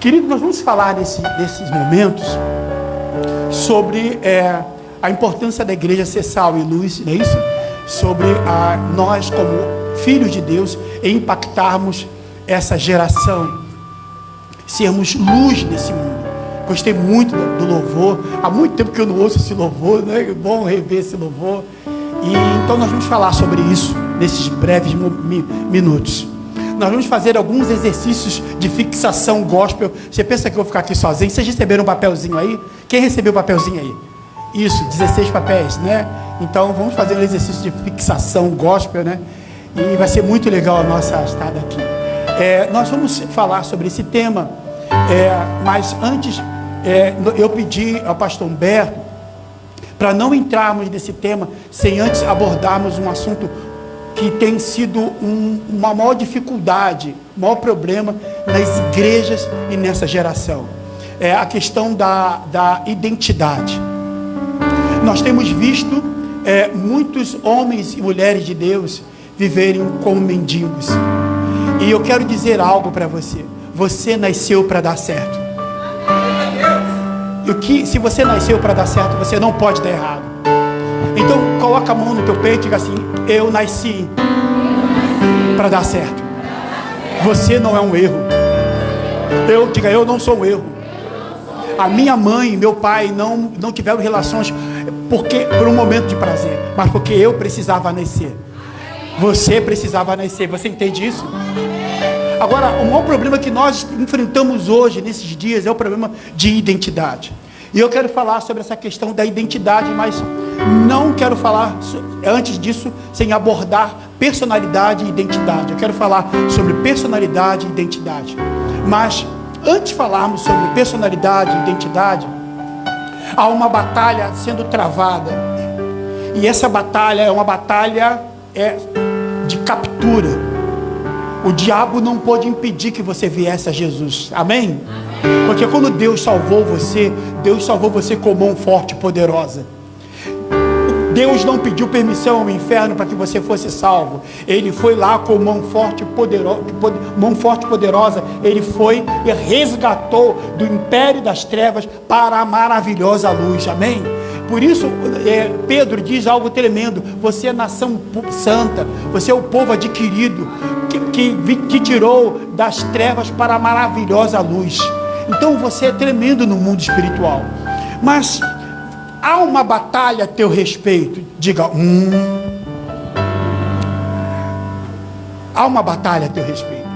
Querido, nós vamos falar nesses momentos sobre a importância da igreja ser sal e luz, não é isso? Sobre nós, como filhos de Deus, impactarmos essa geração, sermos luz nesse mundo. Gostei muito do louvor, há muito tempo que eu não ouço esse louvor, né? É bom rever esse louvor. E então nós vamos falar sobre isso nesses breves minutos. Nós vamos fazer alguns exercícios de fixação gospel. Você pensa que eu vou ficar aqui sozinho? Vocês receberam um papelzinho aí? Quem recebeu o papelzinho aí? Isso, 16 papéis, né? Então vamos fazer um exercício de fixação gospel, né? E vai ser muito legal a nossa estada aqui. Nós vamos falar sobre esse tema, mas antes eu pedi ao pastor Humberto para não entrarmos nesse tema sem antes abordarmos um assunto que tem sido uma maior dificuldade, maior problema nas igrejas e nessa geração. É a questão da identidade. Nós temos visto muitos homens e mulheres de Deus viverem como mendigos. E eu quero dizer algo para você. Você nasceu para dar certo. E se você nasceu para dar certo, você não pode dar errado. Então coloca a mão no teu peito e diga assim: eu nasci para dar certo. Você não é um erro. Diga, eu não sou um erro. A minha mãe e meu pai não tiveram relações por um momento de prazer, mas porque eu precisava nascer. Você precisava nascer. Você entende isso? Agora, o maior problema que nós enfrentamos hoje, nesses dias, é o problema de identidade. E eu quero falar sobre essa questão da identidade, mas não quero falar antes disso sem abordar personalidade e identidade. Eu quero falar sobre personalidade e identidade. Mas antes de falarmos sobre personalidade e identidade, há uma batalha sendo travada. E essa batalha é uma batalha de captura. O diabo não pôde impedir que você viesse a Jesus. Amém? Porque quando Deus salvou você com mão forte e poderosa. Deus não pediu permissão ao inferno para que você fosse salvo. Ele foi lá com mão forte e poderosa. Ele foi e resgatou do império das trevas para a maravilhosa luz. Amém? Por isso, Pedro diz algo tremendo: você é nação santa, você é o povo adquirido, que tirou das trevas para a maravilhosa luz. Então você é tremendo no mundo espiritual. Mas há uma batalha a teu respeito. Diga, há uma batalha a teu respeito.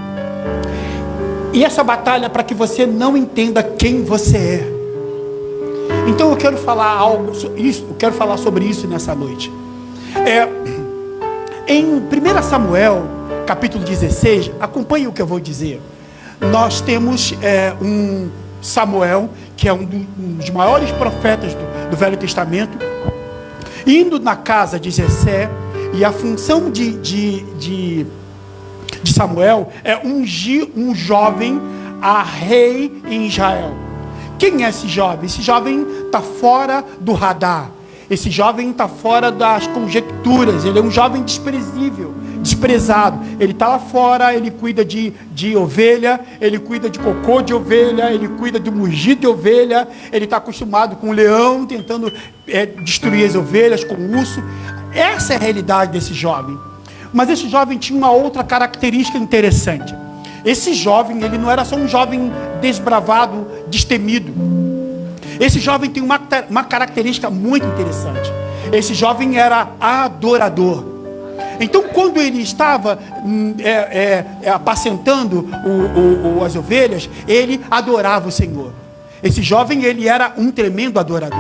E essa batalha é para que você não entenda quem você é. Então eu quero falar sobre isso nessa noite. Em 1 Samuel, capítulo 16, acompanhe o que eu vou dizer. Nós temos um Samuel, que é um dos maiores profetas do Velho Testamento, indo na casa de Jessé, e a função de Samuel é ungir um jovem a rei em Israel. Quem é esse jovem? Esse jovem está fora do radar. Esse jovem está fora das conjecturas. Ele é um jovem desprezível, desprezado. Ele está lá fora, ele cuida de ovelha, ele cuida de cocô de ovelha, ele cuida de mugido de ovelha. Ele está acostumado com o leão, tentando destruir as ovelhas, com o urso. Essa é a realidade desse jovem. Mas esse jovem tinha uma outra característica interessante. Esse jovem, ele não era só um jovem desbravado, destemido. Esse jovem tem uma característica muito interessante. Esse jovem era adorador. Então, quando ele estava apacentando as ovelhas, ele adorava o Senhor. Esse jovem, ele era um tremendo adorador.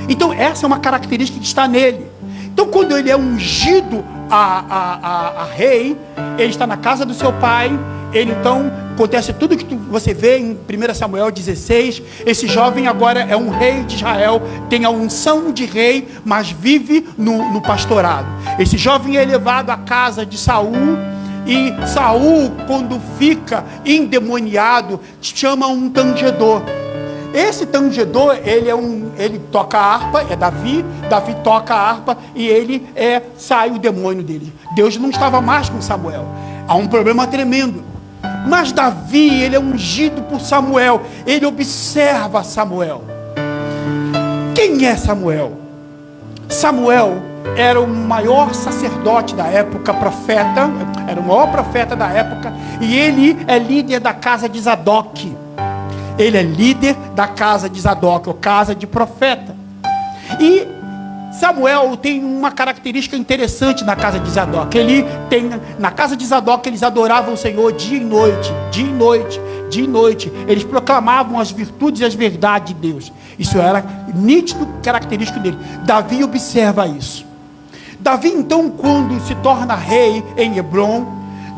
Então, essa é uma característica que está nele. Então, quando ele é ungido a rei, ele está na casa do seu pai. Então, acontece tudo que você vê em 1 Samuel 16. Esse jovem agora é um rei de Israel, tem a unção de rei, mas vive no pastorado. Esse jovem é levado à casa de Saul, e Saul, quando fica endemoniado, chama um tangedor. Esse tangedor, ele toca a harpa, é Davi toca a harpa, e sai o demônio dele. Deus não estava mais com Samuel. Há um problema tremendo. Mas Davi, ele é ungido por Samuel. Ele observa Samuel. Quem é Samuel? Samuel era o maior sacerdote da época, profeta. Era o maior profeta da época. E ele é líder da casa de Zadok. Ele é líder da casa de Zadok, ou casa de profeta. E Samuel tem uma característica interessante na casa de Zadok. Na casa de Zadok eles adoravam o Senhor dia e noite, dia e noite, dia e noite. Eles proclamavam as virtudes e as verdades de Deus. Isso era nítido, característico dele. Davi observa isso. Davi então, quando se torna rei em Hebrom,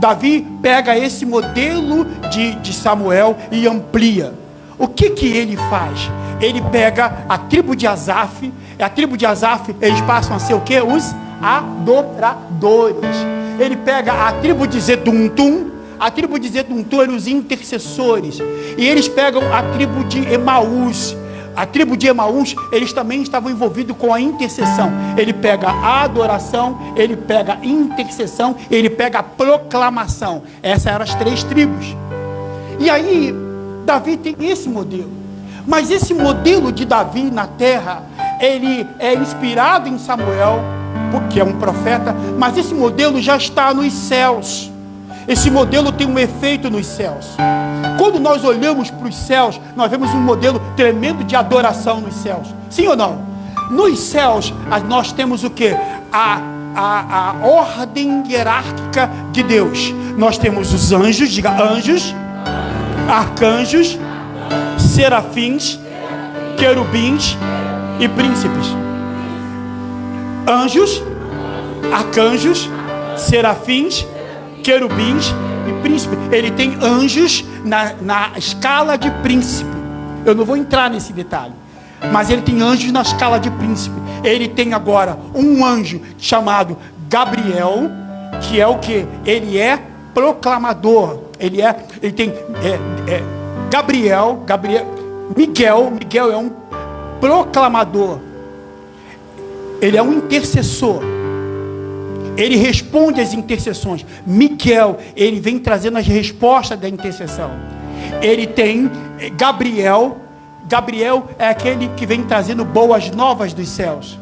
Davi pega esse modelo de Samuel e amplia. O que ele faz? Ele pega a tribo de Asaf. A tribo de Asaf, eles passam a ser o quê? Os adoradores. Ele pega a tribo de Zeduntum. A tribo de Zeduntum eram os intercessores. E eles pegam a tribo de Emaús. A tribo de Emaús, eles também estavam envolvidos com a intercessão. Ele pega a adoração, ele pega a intercessão, ele pega a proclamação. Essas eram as 3 tribos. E aí, Davi tem esse modelo. Mas esse modelo de Davi na terra, ele é inspirado em Samuel, porque é um profeta, mas esse modelo já está nos céus. Esse modelo tem um efeito nos céus. Quando nós olhamos para os céus, nós vemos um modelo tremendo de adoração nos céus. Sim ou não? Nos céus, nós temos o quê? A ordem hierárquica de Deus. Nós temos os anjos, diga anjos, arcanjos, serafins, querubins e príncipes. Anjos, arcanjos, serafins, querubins e príncipes. Ele tem anjos na escala de príncipe. Eu não vou entrar nesse detalhe, mas ele tem anjos na escala de príncipe. Ele tem agora um anjo chamado Gabriel, que é o que? Ele é proclamador. Ele tem Miguel é um proclamador. Ele é um intercessor. Ele responde às intercessões. Miguel, ele vem trazendo as respostas da intercessão. Ele tem Gabriel é aquele que vem trazendo boas novas dos céus.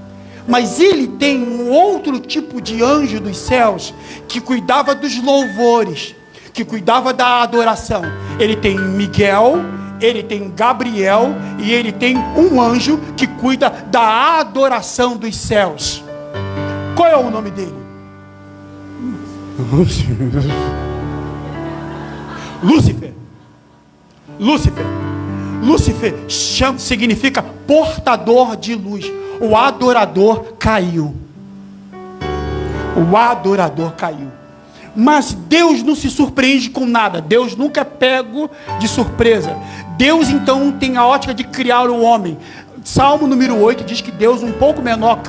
Mas ele tem um outro tipo de anjo dos céus que cuidava dos louvores, que cuidava da adoração. Ele tem Miguel, ele tem Gabriel e ele tem um anjo que cuida da adoração dos céus. Qual é o nome dele? Lúcifer significa portador de luz. O adorador caiu. Mas Deus não se surpreende com nada. Deus nunca é pego de surpresa. Deus então tem a ótica de criar o homem. Salmo número 8 diz que Deus, um pouco menor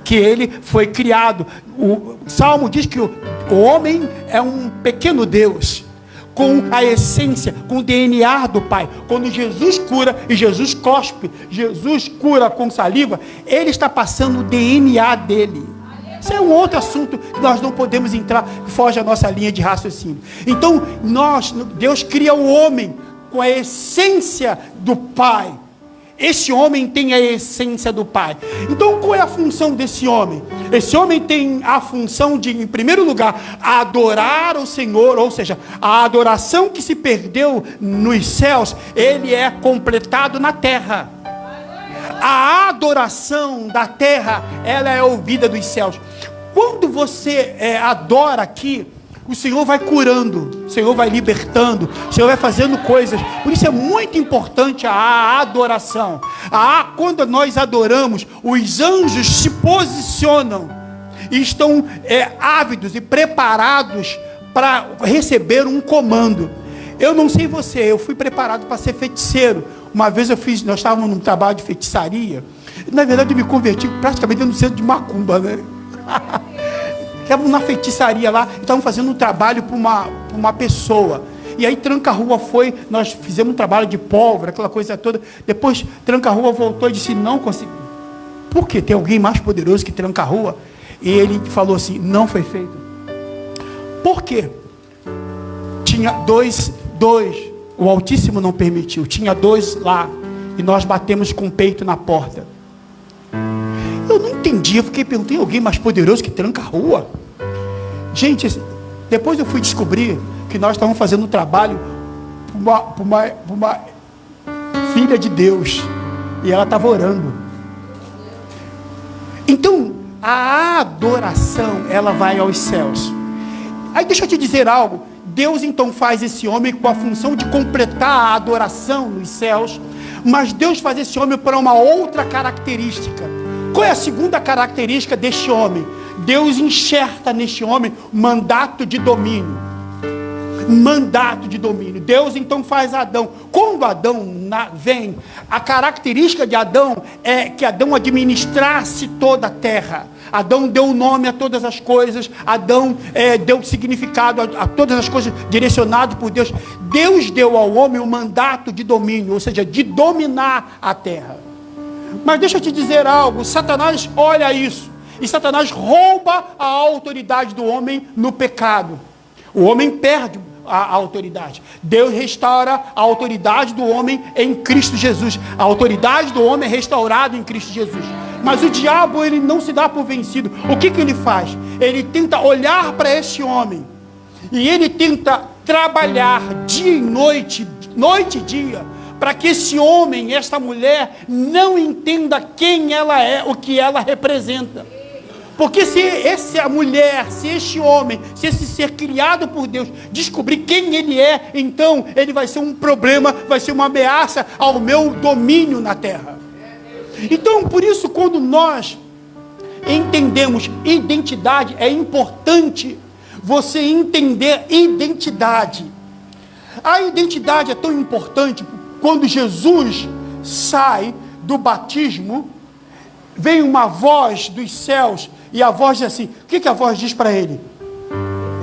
que ele, foi criado. O Salmo diz que o homem é um pequeno Deus, com a essência, com o DNA do Pai. Quando Jesus cura, e Jesus cospe, Jesus cura com saliva, ele está passando o DNA dele. Isso é um outro assunto que nós não podemos entrar, foge a nossa linha de raciocínio. Então, Deus cria o homem com a essência do Pai. Esse homem tem a essência do Pai. Então, qual é a função desse homem? Esse homem tem a função de, em primeiro lugar, adorar o Senhor, ou seja, a adoração que se perdeu nos céus, ele é completado na terra. A adoração da terra, ela é ouvida dos céus. Quando você adora aqui, o Senhor vai curando, o Senhor vai libertando, o Senhor vai fazendo coisas. Por isso é muito importante a adoração. Quando nós adoramos, os anjos se posicionam e estão ávidos e preparados para receber um comando. Eu não sei você, eu fui preparado para ser feiticeiro. Uma vez nós estávamos num trabalho de feitiçaria. Na verdade eu me converti praticamente no centro de macumba, né? Estavam na feitiçaria lá, estavam fazendo um trabalho para uma pessoa. E aí Tranca-Rua foi, nós fizemos um trabalho de pólvora, aquela coisa toda. Depois Tranca-Rua voltou e disse, não consegui. Por quê? Tem alguém mais poderoso que Tranca-Rua? E ele falou assim, não foi feito. Por quê? tinha dois, o Altíssimo não permitiu, tinha 2 lá, e nós batemos com o peito na porta. Eu não entendi, eu fiquei perguntando, tem alguém mais poderoso que tranca a rua? Gente, depois eu fui descobrir que nós estávamos fazendo um trabalho para uma filha de Deus, e ela estava orando. Então, a adoração, ela vai aos céus. Aí deixa eu te dizer algo, Deus então faz esse homem com a função de completar a adoração nos céus, mas Deus faz esse homem para uma outra característica. Qual é a segunda característica deste homem? Deus enxerta neste homem mandato de domínio. Mandato de domínio. Deus então faz Adão. Quando Adão vem, a característica de Adão é que Adão administrasse toda a terra. Adão deu nome a todas as coisas. Adão deu significado a todas as coisas direcionado por Deus. Deus deu ao homem o mandato de domínio, ou seja, de dominar a terra. Mas deixa eu te dizer algo, Satanás olha isso, e Satanás rouba a autoridade do homem no pecado. O homem perde a autoridade. Deus restaura a autoridade do homem em Cristo Jesus. A autoridade do homem é restaurada em Cristo Jesus. Mas o diabo, ele não se dá por vencido. O que ele faz? Ele tenta olhar para esse homem, e ele tenta trabalhar dia e noite, noite e dia, para que esse homem, esta mulher, não entenda quem ela é, o que ela representa. Porque se essa mulher, se este homem, se esse ser criado por Deus descobrir quem ele é, então ele vai ser um problema, vai ser uma ameaça ao meu domínio na terra. Então, por isso, quando nós entendemos identidade, é importante você entender identidade. A identidade é tão importante. Quando Jesus sai do batismo, vem uma voz dos céus, e a voz diz assim, o que a voz diz para ele?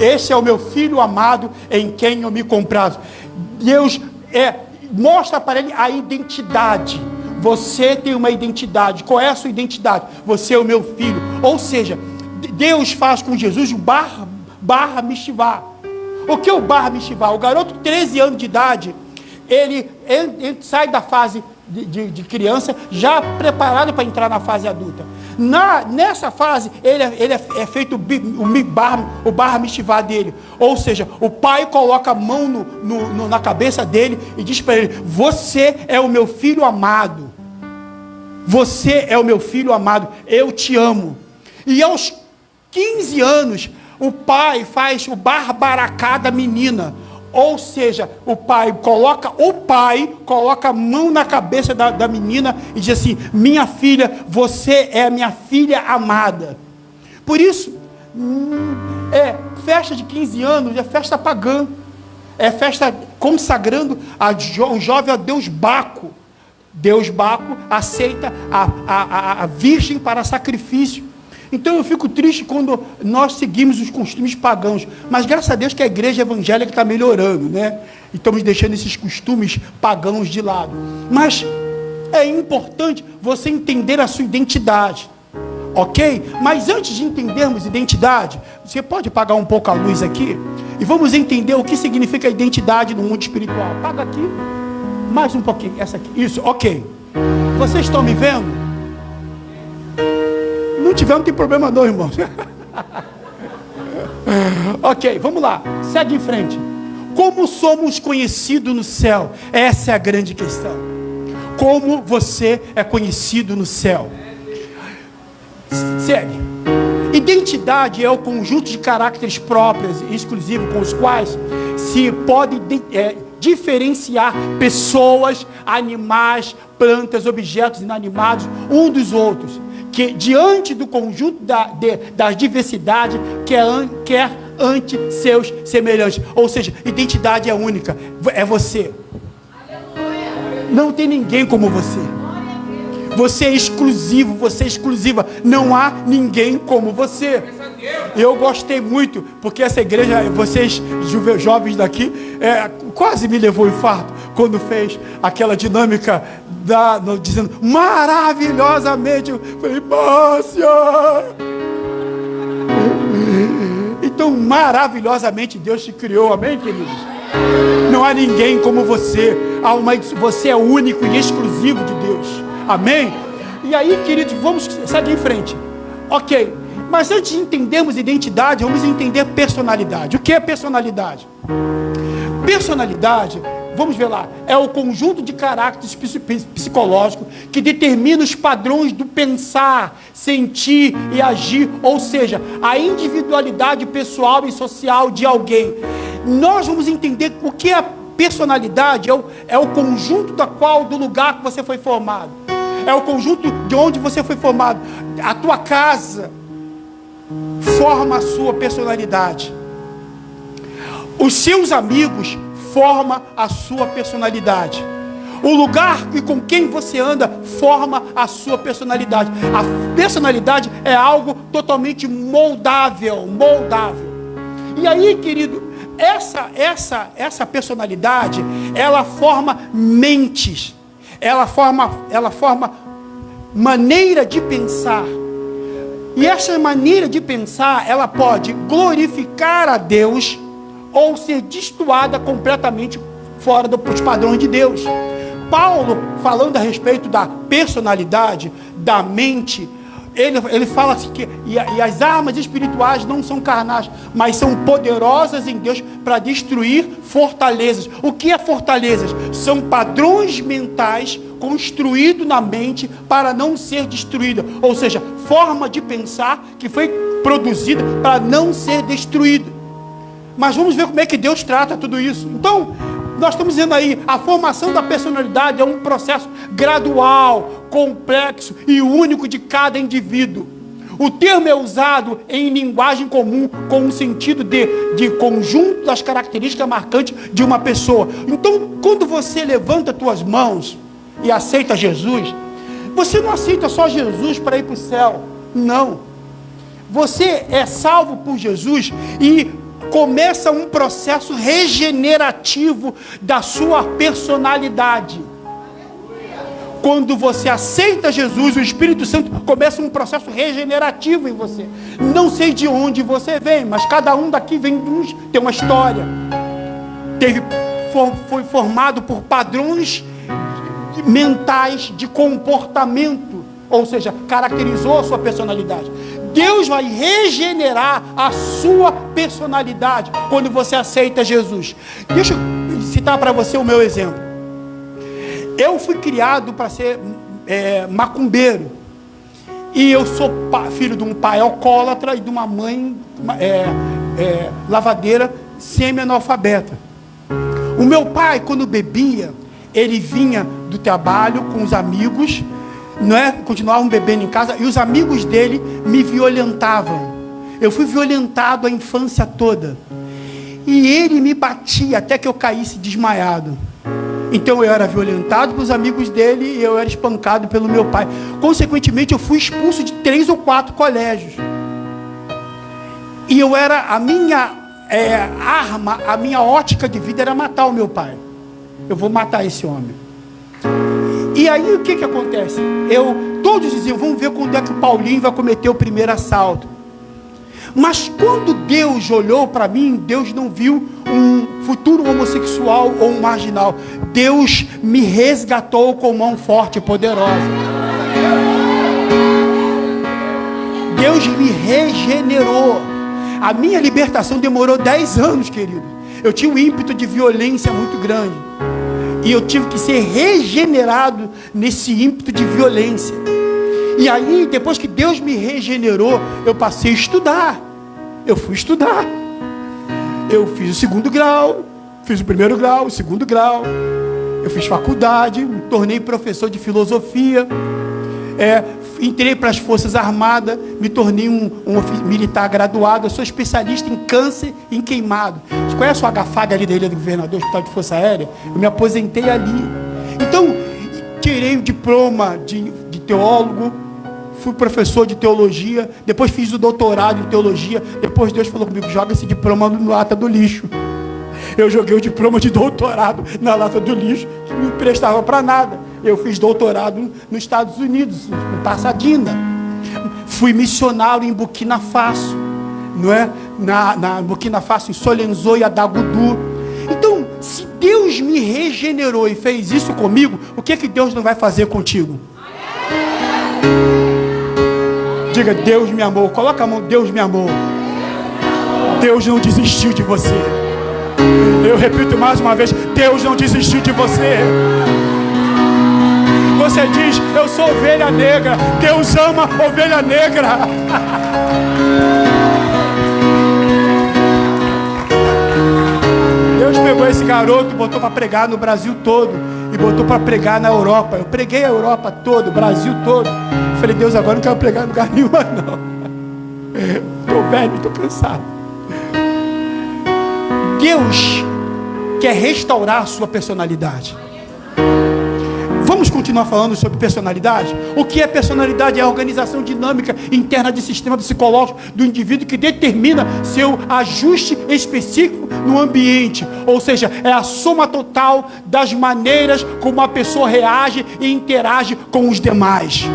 Esse é o meu filho amado, em quem eu me comprazo. Deus mostra para ele a identidade. Você tem uma identidade. Qual é a sua identidade? Você é o meu filho. Ou seja, Deus faz com Jesus o Bar Mishivá. O que é o Bar Mishivá? O garoto de 13 anos de idade, ele sai da fase de criança, já preparado para entrar na fase adulta. Nessa fase, ele é feito o Bar Mishivá dele. Ou seja, o pai coloca a mão na cabeça dele e diz para ele, você é o meu filho amado. Você é o meu filho amado, eu te amo. E aos 15 anos, o pai faz o Barbaracá da menina. Ou seja, o pai coloca a mão na cabeça da menina e diz assim, minha filha, você é a minha filha amada. Por isso, festa de 15 anos é festa pagã. É festa consagrando o jovem a Deus Baco. Deus Baco aceita a virgem para sacrifício. Então eu fico triste quando nós seguimos os costumes pagãos, mas graças a Deus que a igreja evangélica está melhorando, né? E estamos deixando esses costumes pagãos de lado. Mas é importante você entender a sua identidade, ok? Mas antes de entendermos identidade, você pode apagar um pouco a luz aqui? E vamos entender o que significa identidade no mundo espiritual. Apaga aqui, mais um pouquinho, essa aqui, isso, ok. Vocês estão me vendo? Não tiver, não tem problema não, irmãos. Ok, vamos lá. Segue em frente. Como somos conhecidos no céu? Essa é a grande questão. Como você é conhecido no céu? Segue. Identidade é o conjunto de caracteres próprios e exclusivos com os quais se pode diferenciar pessoas, animais, plantas, objetos inanimados um dos outros, que diante do conjunto das diversidades quer ante seus semelhantes. Ou seja, identidade é única, é você. Não tem ninguém como você. Você é exclusivo, você é exclusiva. Não há ninguém como você. Eu gostei muito, porque essa igreja, vocês jovens daqui, quase me levou ao infarto quando fez aquela dinâmica dizendo maravilhosamente. Eu falei, Márcia! Então, maravilhosamente Deus te criou, amém, queridos? Não há ninguém como você. Você é único e exclusivo de Deus. Amém? E aí, queridos, vamos seguir em frente. Ok. Mas antes de entendermos identidade, vamos entender personalidade. O que é personalidade? Personalidade, vamos ver lá, é o conjunto de caracteres psicológicos que determina os padrões do pensar, sentir e agir, ou seja, a individualidade pessoal e social de alguém. Nós vamos entender o que é personalidade, é o conjunto do lugar que você foi formado, é o conjunto de onde você foi formado. A tua casa forma a sua personalidade. Os seus amigos formam a sua personalidade. O lugar e com quem você anda forma a sua personalidade. A personalidade é algo totalmente moldável. E aí, querido, essa personalidade, ela forma mentes. Ela forma maneira de pensar. E essa maneira de pensar, ela pode glorificar a Deus ou ser destoada completamente fora dos padrões de Deus. Paulo, falando a respeito da personalidade, da mente, ele fala assim que e as armas espirituais não são carnais, mas são poderosas em Deus para destruir fortalezas. O que é fortalezas? São padrões mentais construídos na mente para não ser destruída, ou seja, forma de pensar que foi produzida para não ser destruída. Mas vamos ver como é que Deus trata tudo isso. Então, nós estamos dizendo aí, a formação da personalidade é um processo gradual, complexo e único de cada indivíduo. O termo é usado em linguagem comum com o sentido de conjunto das características marcantes de uma pessoa. Então, quando você levanta as tuas mãos e aceita Jesus, você não aceita só Jesus para ir para o céu. Não. Você é salvo por Jesus e começa um processo regenerativo da sua personalidade. Quando você aceita Jesus, o Espírito Santo começa um processo regenerativo em você. Não sei de onde você vem, mas cada um daqui tem uma história. Foi formado por padrões mentais de comportamento, ou seja, caracterizou a sua personalidade. Deus vai regenerar a sua personalidade quando você aceita Jesus. Deixa eu citar para você o meu exemplo. Eu fui criado para ser macumbeiro. E eu sou filho de um pai alcoólatra e de uma mãe lavadeira semi-analfabeta. O meu pai, quando bebia, ele vinha do trabalho com os amigos, continuavam bebendo em casa, e os amigos dele me violentavam. Eu fui violentado a infância toda. E ele me batia até que eu caísse desmaiado. Então eu era violentado pelos amigos dele e eu era espancado pelo meu pai. Consequentemente, eu fui expulso de 3 ou 4 colégios. E a minha arma, a minha ótica de vida era matar o meu pai. Eu vou matar esse homem. E aí o que acontece? Todos diziam, vamos ver quando é que o Paulinho vai cometer o primeiro assalto. Mas quando Deus olhou para mim, Deus não viu um futuro homossexual ou um marginal. Deus me resgatou com mão forte e poderosa. Deus me regenerou. A minha libertação demorou 10 anos, querido. Eu tinha um ímpeto de violência muito grande. E eu tive que ser regenerado nesse ímpeto de violência. E aí, depois que Deus me regenerou, eu passei a estudar. Eu fui estudar. Eu fiz o 2º grau, fiz o 1º grau, o 2º grau. Eu fiz faculdade, me tornei professor de filosofia. Entrei para as Forças Armadas, me tornei um militar graduado. Eu sou especialista em câncer e em queimado. Você conhece o HFAG ali da Ilha do Governador, Hospital de Força Aérea? Eu me aposentei ali. Então, tirei o diploma de teólogo, fui professor de teologia, depois fiz o doutorado em teologia. Depois Deus falou comigo, joga esse diploma na lata do lixo. Eu joguei o diploma de doutorado na lata do lixo, que não prestava para nada. Eu fiz doutorado nos Estados Unidos, em Pasadena. Fui missionário em Burkina Faso, não é? Na Burkina Faso, em Solenzo e Adagudu. Então, Deus me regenerou e fez isso comigo, o que Deus não vai fazer contigo? Diga, Deus me amou. Coloca a mão, Deus me amou. Deus não desistiu de você. Eu repito mais uma vez, Deus não desistiu de você. Você diz, eu sou ovelha negra. Deus ama ovelha negra. Deus pegou esse garoto, botou para pregar no Brasil todo e botou para pregar na Europa. Eu preguei a Europa toda, o Brasil todo. Falei, Deus, agora não quero pregar em lugar nenhum, não. Estou velho, estou cansado. Deus quer restaurar a sua personalidade. Vamos continuar falando sobre personalidade? O que é personalidade? É a organização dinâmica interna de sistema psicológico do indivíduo que determina seu ajuste específico no ambiente. Ou seja, é a soma total das maneiras como a pessoa reage e interage com os demais.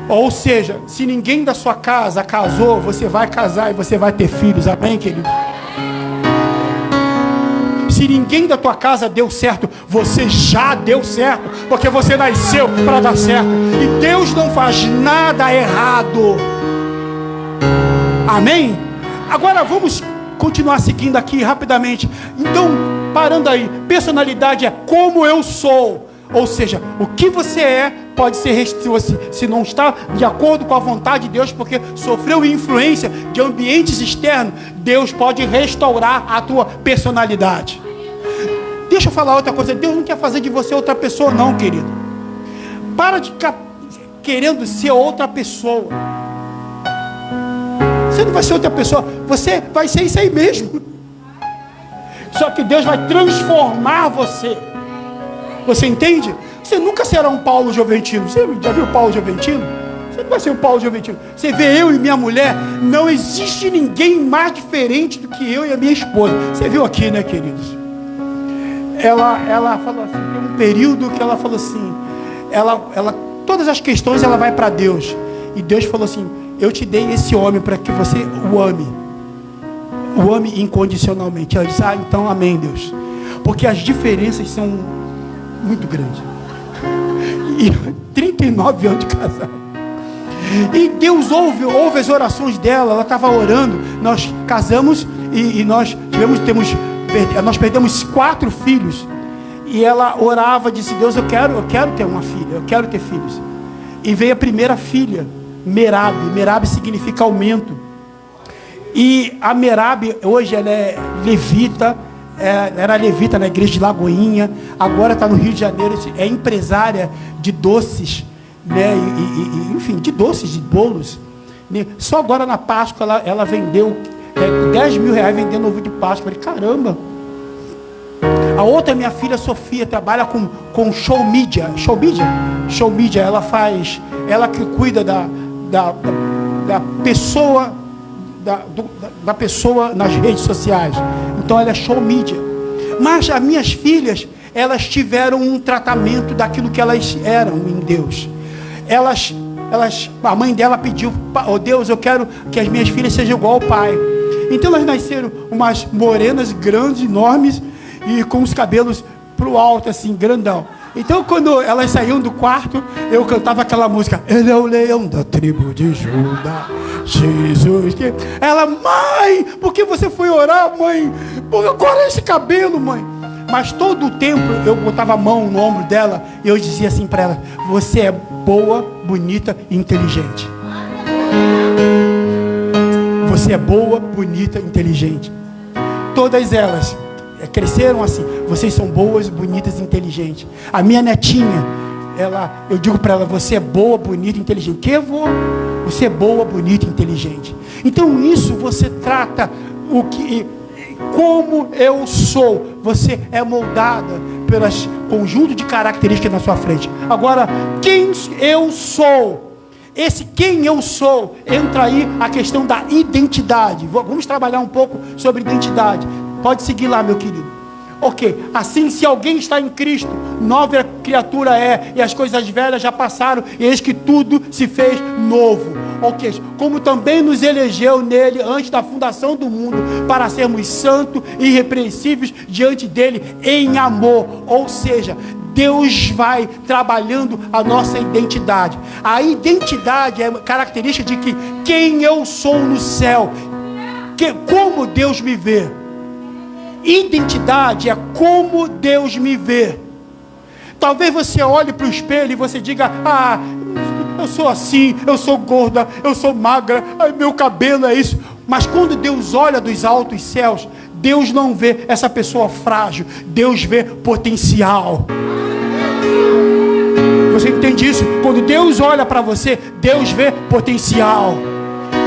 Ou seja, se ninguém da sua casa casou, você vai casar e você vai ter filhos. Amém, querido? Se ninguém da tua casa deu certo, você já deu certo, porque você nasceu para dar certo. E Deus não faz nada errado. Amém? Agora vamos continuar seguindo aqui rapidamente. Então, parando aí, personalidade é como eu sou. Ou seja, o que você é pode ser, se não está de acordo com a vontade de Deus, porque sofreu influência de ambientes externos, Deus pode restaurar a tua personalidade. Deixa eu falar outra coisa, Deus não quer fazer de você outra pessoa não, querido. Para de ficar querendo ser outra pessoa. Você não vai ser outra pessoa, você vai ser isso aí mesmo. Só que Deus vai transformar você. Você entende? Você nunca será um Paulo Joventino. Você já viu Paulo Joventino? Você não vai ser um Paulo Joventino. Você vê eu e minha mulher, não existe ninguém mais diferente do que eu e a minha esposa. Você viu aqui, né, queridos? Ela falou assim, tem um período que ela falou assim, todas as questões ela vai para Deus. E Deus falou assim, eu te dei esse homem para que você o ame. O ame incondicionalmente. Ela disse, então amém, Deus. Porque as diferenças são muito grandes. E 39 anos de casado. E Deus ouve as orações dela. Ela estava orando. Nós casamos e nós perdemos 4 filhos. E ela orava, disse, Deus, eu quero ter uma filha, eu quero ter filhos. E veio a primeira filha, Merab. Merab significa aumento. E a Merab, hoje ela é levita, era levita na igreja de Lagoinha, agora está no Rio de Janeiro, é empresária de doces, né? Enfim, de doces, de bolos. Só agora na Páscoa ela vendeu 10 mil reais vendendo ovo de Páscoa. Eu falei, caramba. A outra, minha filha Sofia, trabalha com show media. Show media, ela que cuida da pessoa, da pessoa nas redes sociais. Então ela é show media. Mas as minhas filhas, elas tiveram um tratamento daquilo que elas eram em Deus. A mãe dela pediu, Deus, eu quero que as minhas filhas sejam igual ao pai. Então elas nasceram umas morenas grandes, enormes, e com os cabelos pro alto, assim, grandão. Então quando elas saíam do quarto, eu cantava aquela música, ele é o leão da tribo de Judá, Jesus. Ela, mãe, por que você foi orar, mãe? Agora esse cabelo, mãe. Mas todo o tempo eu botava a mão no ombro dela e eu dizia assim para ela, você é boa, bonita e inteligente. Você é boa, bonita, inteligente. Todas elas cresceram assim. Vocês são boas, bonitas e inteligentes. A minha netinha, eu digo para ela, você é boa, bonita e inteligente. Você é boa, bonita e inteligente. Então isso você trata como eu sou. Você é moldada pelos conjunto de características na sua frente. Agora, quem eu sou? Esse quem eu sou, entra aí a questão da identidade. Vamos trabalhar um pouco sobre identidade. Pode seguir lá, meu querido. Ok, assim se alguém está em Cristo, nova criatura é, e as coisas velhas já passaram, e eis que tudo se fez novo. ok, como também nos elegeu nele antes da fundação do mundo, para sermos santos e irrepreensíveis diante dele em amor. Ou seja, Deus vai trabalhando a nossa identidade. A identidade é característica de que quem eu sou no céu, como Deus me vê. Identidade é como Deus me vê. Talvez você olhe para o espelho e você diga: ah, eu sou assim, eu sou gorda, eu sou magra, meu cabelo é isso. Mas quando Deus olha dos altos céus, Deus não vê essa pessoa frágil, Deus vê potencial. Você entende isso? Quando Deus olha para você, Deus vê potencial.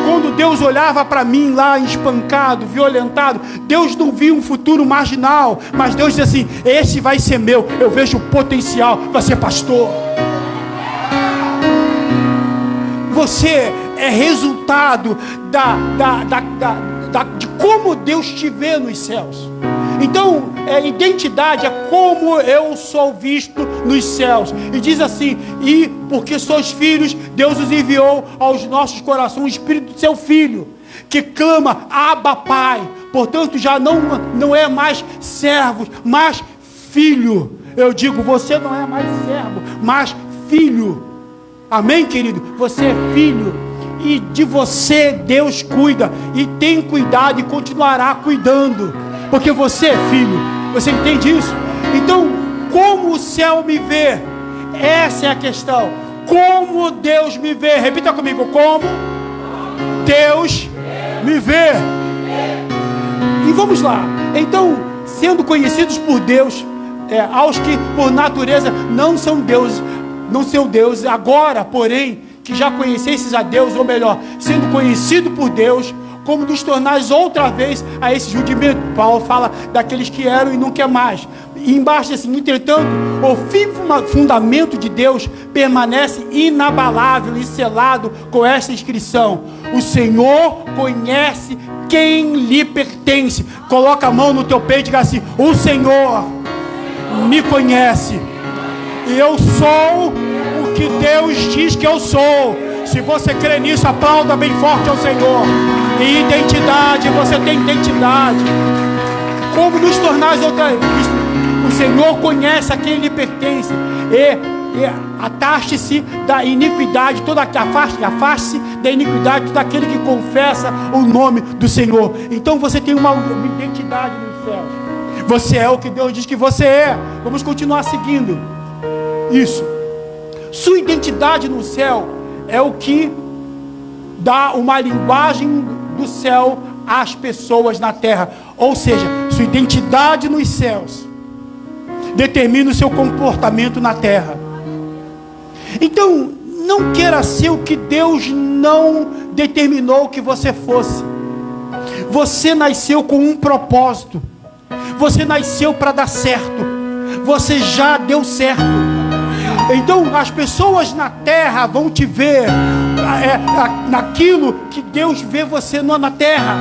Quando Deus olhava para mim lá espancado, violentado, Deus não via um futuro marginal, mas Deus diz assim: esse vai ser meu, eu vejo potencial, vai ser pastor. Você é resultado de como Deus te vê nos céus. Então, identidade é como eu sou visto nos céus. E diz assim: e porque sois filhos, Deus os enviou aos nossos corações o Espírito do seu Filho, que clama: Abba, Pai. Portanto, já não é mais servo, mas filho. Eu digo, você não é mais servo, mas filho. Amém, querido? Você é filho. E de você Deus cuida, e tem cuidado e continuará cuidando, porque você é filho. Você entende isso? Então, como o céu me vê? Essa é a questão. Como Deus me vê? Repita comigo: como Deus me vê. E vamos lá. Então, sendo conhecidos por Deus, aos que por natureza não são deuses, agora, porém, que já conhecesses a Deus, ou melhor, sendo conhecido por Deus, como nos tornais outra vez a esse rudimento. Paulo fala daqueles que eram e não quer mais. E embaixo assim: entretanto, o firme fundamento de Deus permanece inabalável e selado com esta inscrição: o Senhor conhece quem lhe pertence. Coloca a mão no teu peito e diga assim: o Senhor me conhece, e eu sou o que Deus diz que eu sou. Se você crê nisso, aplauda bem forte ao Senhor. E identidade, você tem identidade. Como nos tornais outra vez? O Senhor conhece a quem lhe pertence. E ataste-se da iniquidade, afaste-se da iniquidade todo aquele que confessa o nome do Senhor. Então você tem uma identidade no céu. Você é o que Deus diz que você é. Vamos continuar seguindo isso. Sua identidade no céu é o que dá uma linguagem do céu às pessoas na terra. Ou seja, sua identidade nos céus determina o seu comportamento na terra. Então, não queira ser o que Deus não determinou que você fosse. Você nasceu com um propósito. Você nasceu para dar certo. Você já deu certo. Então as pessoas na terra vão te ver naquilo que Deus vê você na terra.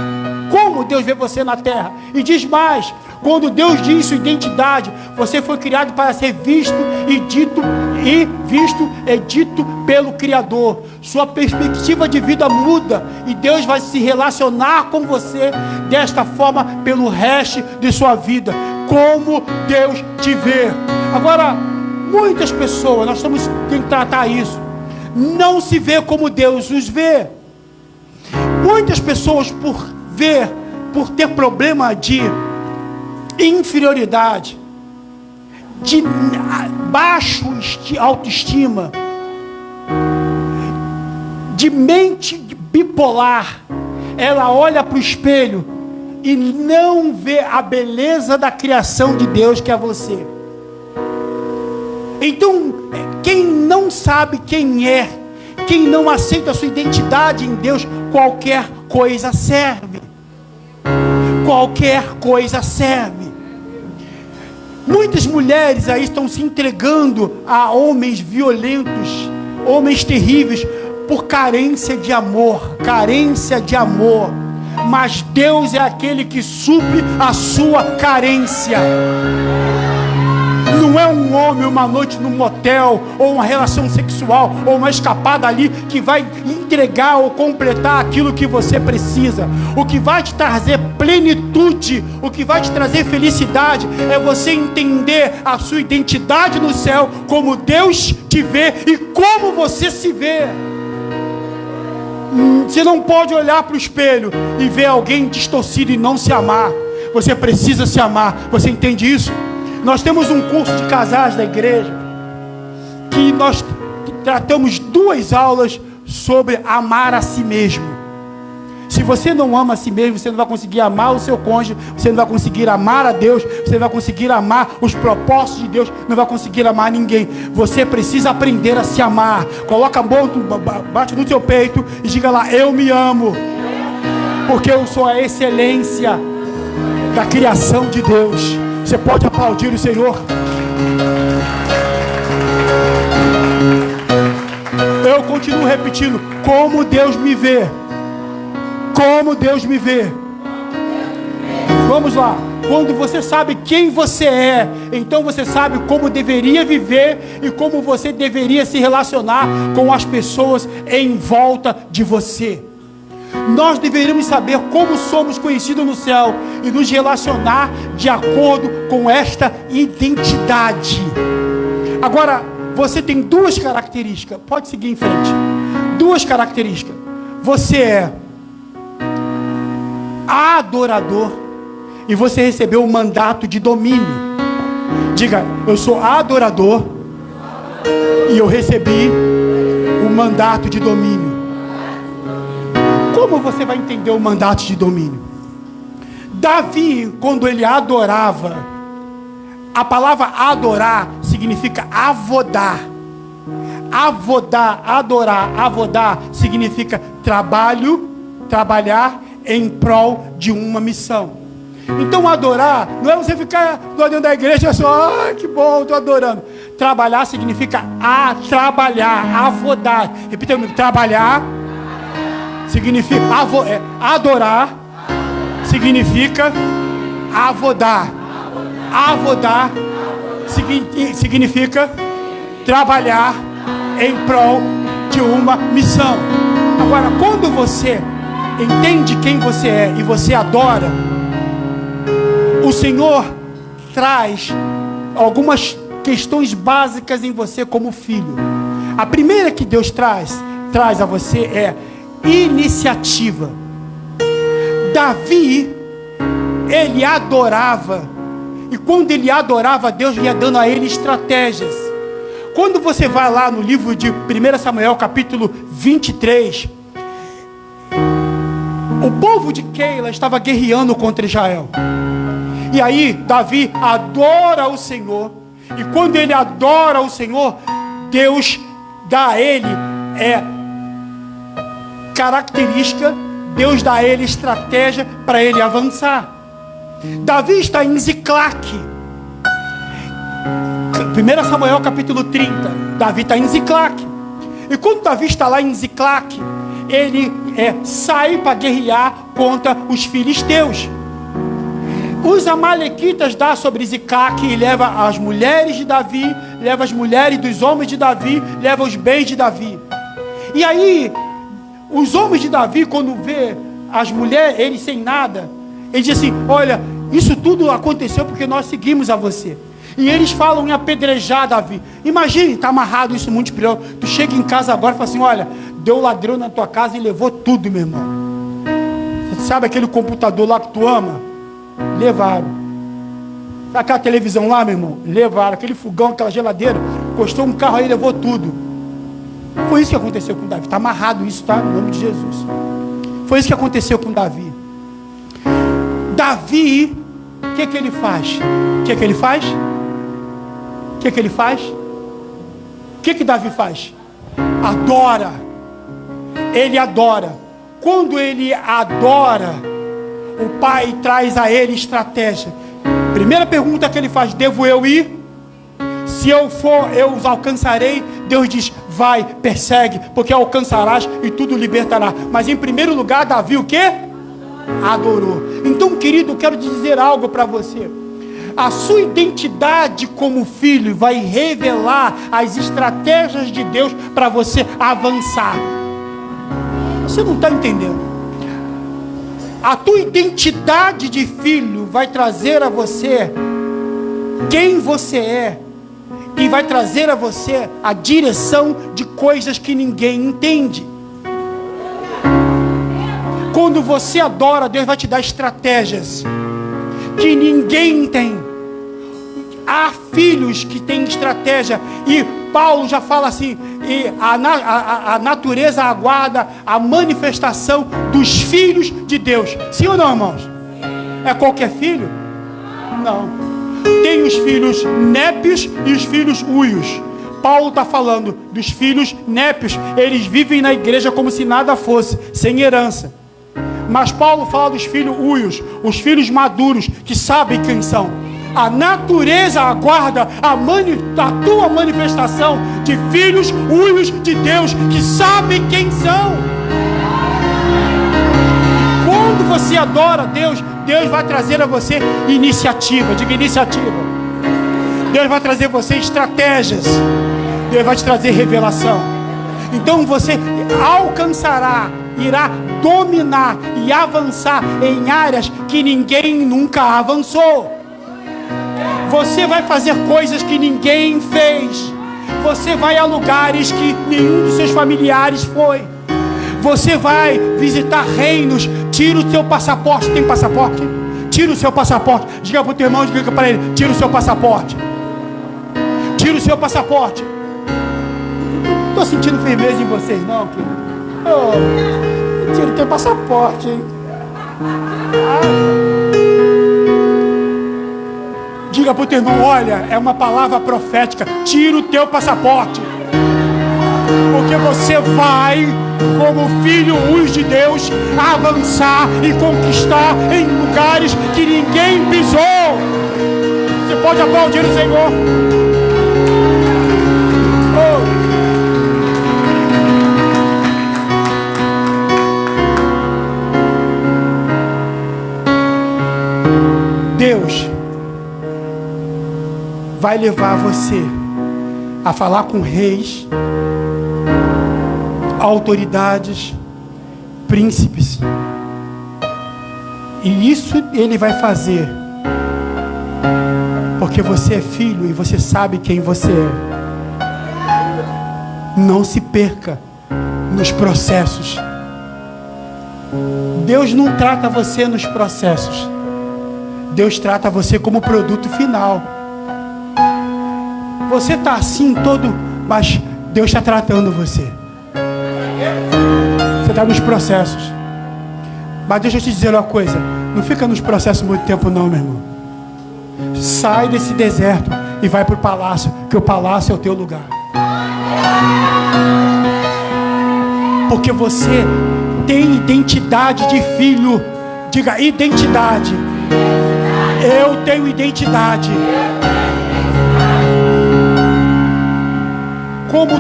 Como Deus vê você na terra. E diz mais: quando Deus diz sua identidade, você foi criado para ser visto e dito pelo Criador. Sua perspectiva de vida muda e Deus vai se relacionar com você desta forma pelo resto de sua vida. Como Deus te vê. Agora, muitas pessoas, nós temos que tratar isso, não se vê como Deus os vê. Muitas pessoas, por ter problema de inferioridade, de baixo autoestima, de mente bipolar, ela olha para o espelho e não vê a beleza da criação de Deus que é você. Então, quem não sabe quem é, quem não aceita a sua identidade em Deus, qualquer coisa serve. Qualquer coisa serve. Muitas mulheres aí estão se entregando a homens violentos, homens terríveis, por carência de amor. Mas Deus é aquele que supre a sua carência. Não é um homem, uma noite num motel, ou uma relação sexual, ou uma escapada ali, que vai entregar ou completar aquilo que você precisa. O que vai te trazer plenitude, o que vai te trazer felicidade, é você entender a sua identidade no céu, como Deus te vê e como você se vê. Você não pode olhar para o espelho e ver alguém distorcido e não se amar. Você precisa se amar. Você entende isso? Nós temos um curso de casais da igreja, que nós tratamos 2 aulas sobre amar a si mesmo. Se você não ama a si mesmo, você não vai conseguir amar o seu cônjuge, você não vai conseguir amar a Deus, você não vai conseguir amar os propósitos de Deus, não vai conseguir amar ninguém. Você precisa aprender a se amar. Coloca a mão, bate no seu peito e diga lá: eu me amo, porque eu sou a excelência da criação de Deus. Você pode aplaudir o Senhor? Eu continuo repetindo: como Deus me vê. Como Deus me vê. Vamos lá. Quando você sabe quem você é, então você sabe como deveria viver e como você deveria se relacionar com as pessoas em volta de você. Nós deveríamos saber como somos conhecidos no céu e nos relacionar de acordo com esta identidade. Agora, você tem 2 características. Pode seguir em frente. 2 características. Você é adorador e você recebeu o mandato de domínio. Diga: eu sou adorador e eu recebi o mandato de domínio. Como você vai entender o mandato de domínio? Davi, quando ele adorava, a palavra adorar significa avodar. Avodar, adorar, avodar significa trabalhar em prol de uma missão. Então adorar não é você ficar dentro da igreja só, que bom, estou adorando. Trabalhar significa trabalhar, avodar. Repita comigo: trabalhar significa adorar, significa avodar. Avodar significa trabalhar em prol de uma missão. Agora, quando você entende quem você é e você adora, o Senhor traz algumas questões básicas em você como filho. A primeira que Deus traz a você é iniciativa. Davi, ele adorava, e quando ele adorava, Deus ia dando a ele estratégias. Quando você vai lá no livro de 1 Samuel capítulo 23, o povo de Keila estava guerreando contra Israel. E aí Davi adora o Senhor, e quando ele adora o Senhor, Deus dá a ele característica, Deus dá a ele estratégia para ele avançar. Davi está em Ziclac. 1 Samuel capítulo 30. Davi está em Ziclac. E quando Davi está lá em Ziclac, ele sai para guerrear contra os filisteus. Os amalequitas dão sobre Ziclac e leva as mulheres de Davi, leva as mulheres dos homens de Davi, leva os bens de Davi. E aí, os homens de Davi, quando vê as mulheres, eles sem nada, eles dizem assim: olha, isso tudo aconteceu porque nós seguimos a você. E eles falam em apedrejar Davi. Imagine, está amarrado isso muito pior. Tu chega em casa agora e fala assim: olha, deu ladrão na tua casa e levou tudo, meu irmão. Sabe aquele computador lá que tu ama? Levaram. Sabe aquela televisão lá, meu irmão? Levaram. Aquele fogão, aquela geladeira, encostou um carro aí e levou tudo. Foi isso que aconteceu com Davi. Está amarrado isso, tá? No nome de Jesus. Foi isso que aconteceu com Davi. Davi, o que ele faz? O que ele faz? O que ele faz? O que Davi faz? Adora. Ele adora. Quando ele adora, o Pai traz a ele estratégia. Primeira pergunta que ele faz: devo eu ir? Se eu for, eu os alcançarei. Deus diz: vai, persegue, porque alcançarás e tudo libertará. Mas em primeiro lugar, Davi o quê? Adorou. Então, querido, eu quero dizer algo para você. A sua identidade como filho vai revelar as estratégias de Deus para você avançar. Você não está entendendo? A tua identidade de filho vai trazer a você quem você é e vai trazer a você a direção de coisas que ninguém entende. Quando você adora, Deus vai te dar estratégias que ninguém tem. Há filhos que têm estratégia, e Paulo já fala assim, e a natureza aguarda a manifestação dos filhos de Deus. Sim ou não, irmãos? É qualquer filho? Não. Tem os filhos népios e os filhos uios. Paulo está falando dos filhos népios. Eles vivem na igreja como se nada fosse, sem herança. Mas Paulo fala dos filhos uios, os filhos maduros, que sabem quem são. A natureza aguarda a tua manifestação de filhos uios de Deus, que sabem quem são. Quando você adora Deus, Deus vai trazer a você iniciativa. Diga iniciativa. Deus vai trazer a você estratégias. Deus vai te trazer revelação. Então você alcançará, irá dominar e avançar em áreas que ninguém nunca avançou. Você vai fazer coisas que ninguém fez. Você vai a lugares que nenhum dos seus familiares foi. Você vai visitar reinos. Tira o seu passaporte. Tem passaporte? Tira o seu passaporte. Diga para o teu irmão, diga para ele: tira o seu passaporte. Tira o seu passaporte. Não estou sentindo firmeza em vocês não, querido. Oh, tira o teu passaporte, hein? Diga para o teu irmão: olha, é uma palavra profética. Tira o teu passaporte. Porque você vai, como filho de Deus, avançar e conquistar em lugares que ninguém pisou. Você pode aplaudir o Senhor. Deus vai levar você a falar com reis, autoridades, príncipes. E isso Ele vai fazer porque você é filho e você sabe quem você é. Não se perca nos processos. Deus não trata você nos processos. Deus trata você como produto final. Você está assim todo, mas Deus está tratando você. Você está nos processos. Mas deixa eu te dizer uma coisa: não fica nos processos muito tempo não, meu irmão. Sai desse deserto e vai para o palácio, que o palácio é o teu lugar. Porque você tem identidade de filho. Diga identidade. Eu tenho identidade. Como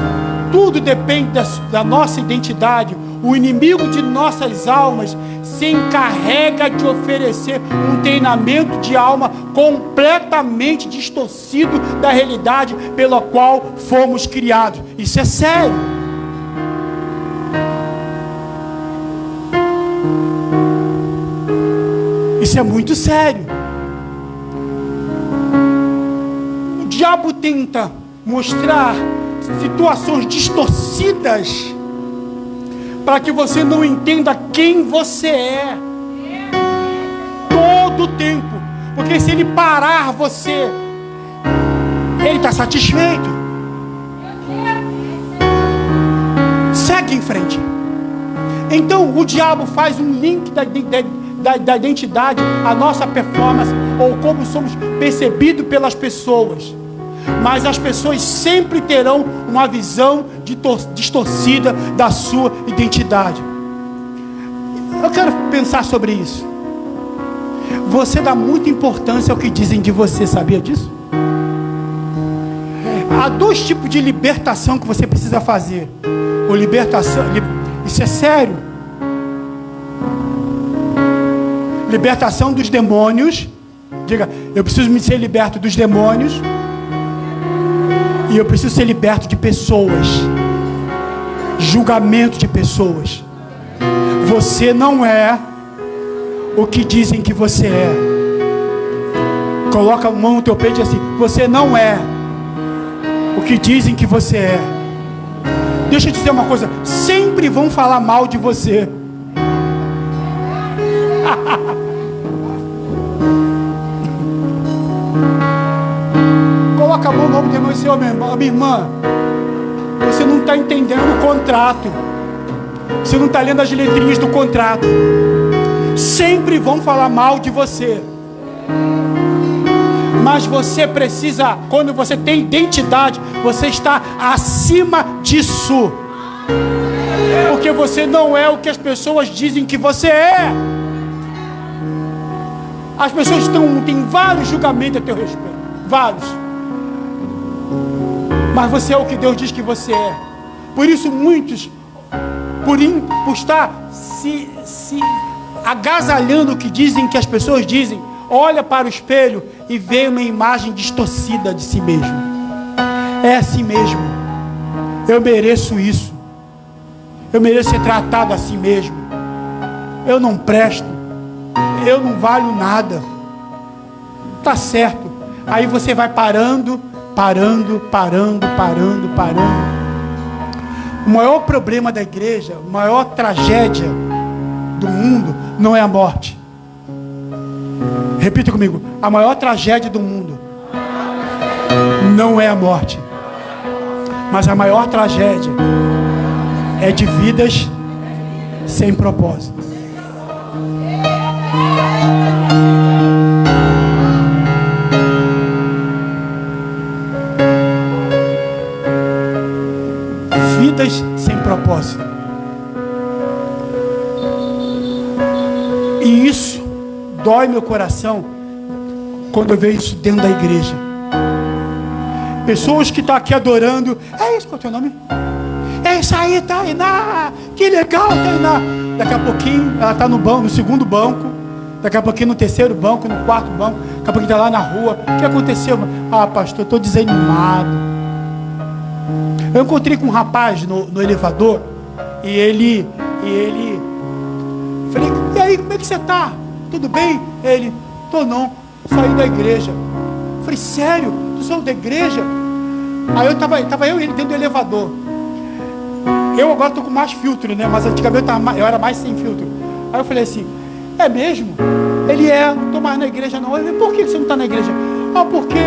tudo depende da nossa identidade, o inimigo de nossas almas se encarrega de oferecer um treinamento de alma completamente distorcido da realidade pela qual fomos criados. Isso é sério. Isso é muito sério. O diabo tenta mostrar situações distorcidas para que você não entenda quem você é todo o tempo. Porque se ele parar você, ele está satisfeito. Segue em frente. Então o diabo faz um link da identidade à nossa performance, ou como somos percebidos pelas pessoas. Mas as pessoas sempre terão uma visão distorcida da sua identidade. Eu quero pensar sobre isso. Você dá muita importância ao que dizem de você, sabia disso? Há dois tipos de libertação que você precisa fazer. Isso é sério. Libertação dos demônios Diga, eu preciso me ser liberto dos demônios. E eu preciso ser liberto de pessoas. Julgamento de pessoas. Você não é o que dizem que você é. Coloca a mão no teu peito e diz assim: você não é o que dizem que você é. Deixa eu dizer uma coisa: sempre vão falar mal de você. Coloca a mão no ombro do irmão e diz: ô, minha irmã, você não está entendendo o contrato. Você não está lendo as letrinhas do contrato. Sempre vão falar mal de você. Mas você precisa, quando você tem identidade, você está acima disso. Porque você não é o que as pessoas dizem que você é. As pessoas têm vários julgamentos a teu respeito. Vários. Mas você é o que Deus diz que você é. Por isso muitos, por estar se agasalhando o que dizem, que as pessoas dizem, olha para o espelho e vê uma imagem distorcida de si mesmo. É assim mesmo. Eu mereço isso. Eu mereço ser tratado assim mesmo. Eu não presto. Eu não valho nada. Tá certo. Aí você vai parando. O maior problema da igreja, a maior tragédia do mundo não é a morte. Repita comigo: a maior tragédia do mundo não é a morte, mas a maior tragédia é de vidas sem propósito. Vidas sem propósito. E isso dói meu coração quando eu vejo isso dentro da igreja. Pessoas que estão aqui adorando. É isso, qual é o teu nome? É isso aí, Tainá. Que legal, Tainá. Daqui a pouquinho ela está no banco, no segundo banco. Daqui a pouquinho no terceiro banco, no quarto banco. Daqui a pouquinho está lá na rua. O que aconteceu? Ah, pastor, eu estou desanimado. Eu encontrei com um rapaz no elevador. E ele falei: e aí, como é que você está? Tudo bem? Ele: tô não, saí da igreja. Falei: sério? Tu saiu da igreja? Aí tava eu e ele dentro do elevador. Eu agora tô com mais filtro, né? Mas antigamente eu era mais sem filtro. Aí eu falei assim: é mesmo? Ele: é, não tô mais na igreja não. Eu falei: por que você não tá na igreja? Ah, porque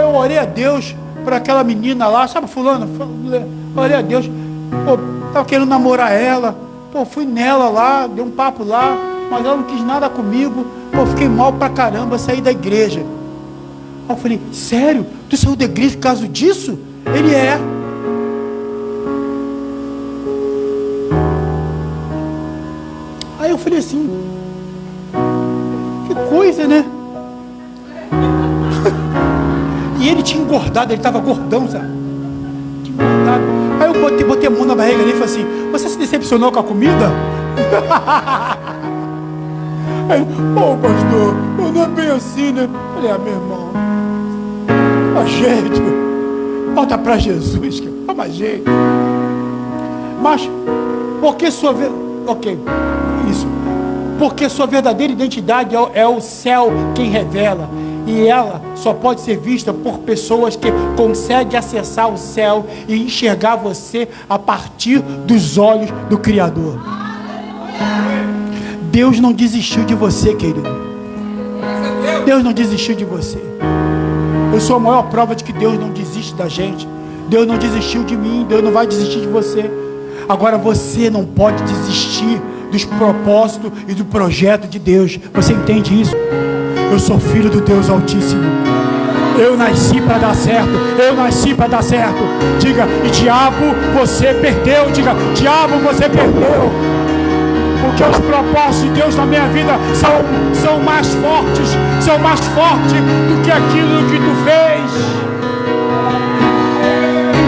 eu orei a Deus para aquela menina lá, sabe, fulano? Orei a Deus. Pô, tava querendo namorar ela. Pô, fui nela lá, dei um papo lá, mas ela não quis nada comigo. Pô, fiquei mal pra caramba, saí da igreja. Aí eu falei: sério? Tu saiu da igreja por causa disso? Ele: é. Aí eu falei assim: que coisa, né? E ele tinha engordado, ele estava gordão, sabe? Tinha engordado. Aí eu botei a mão na barriga dele e falei assim: você se decepcionou com a comida? Aí, ô pastor, não é bem assim, né? Eu falei: ah, meu irmão, dá jeito, volta para Jesus, dá mais jeito. Mas, porque porque sua verdadeira identidade é o céu quem revela. E ela só pode ser vista por pessoas que conseguem acessar o céu e enxergar você a partir dos olhos do Criador. Deus não desistiu de você, querido. Deus não desistiu de você. Eu sou a maior prova de que Deus não desiste da gente. Deus não desistiu de mim. Deus não vai desistir de você. Agora você não pode desistir dos propósitos e do projeto de Deus. Você entende isso? Eu sou filho do Deus Altíssimo. Eu nasci para dar certo. Eu nasci para dar certo. Diga: e diabo, você perdeu. Diga: diabo, você perdeu. Porque os propósitos de Deus na minha vida são mais fortes. São mais fortes do que aquilo que tu fez.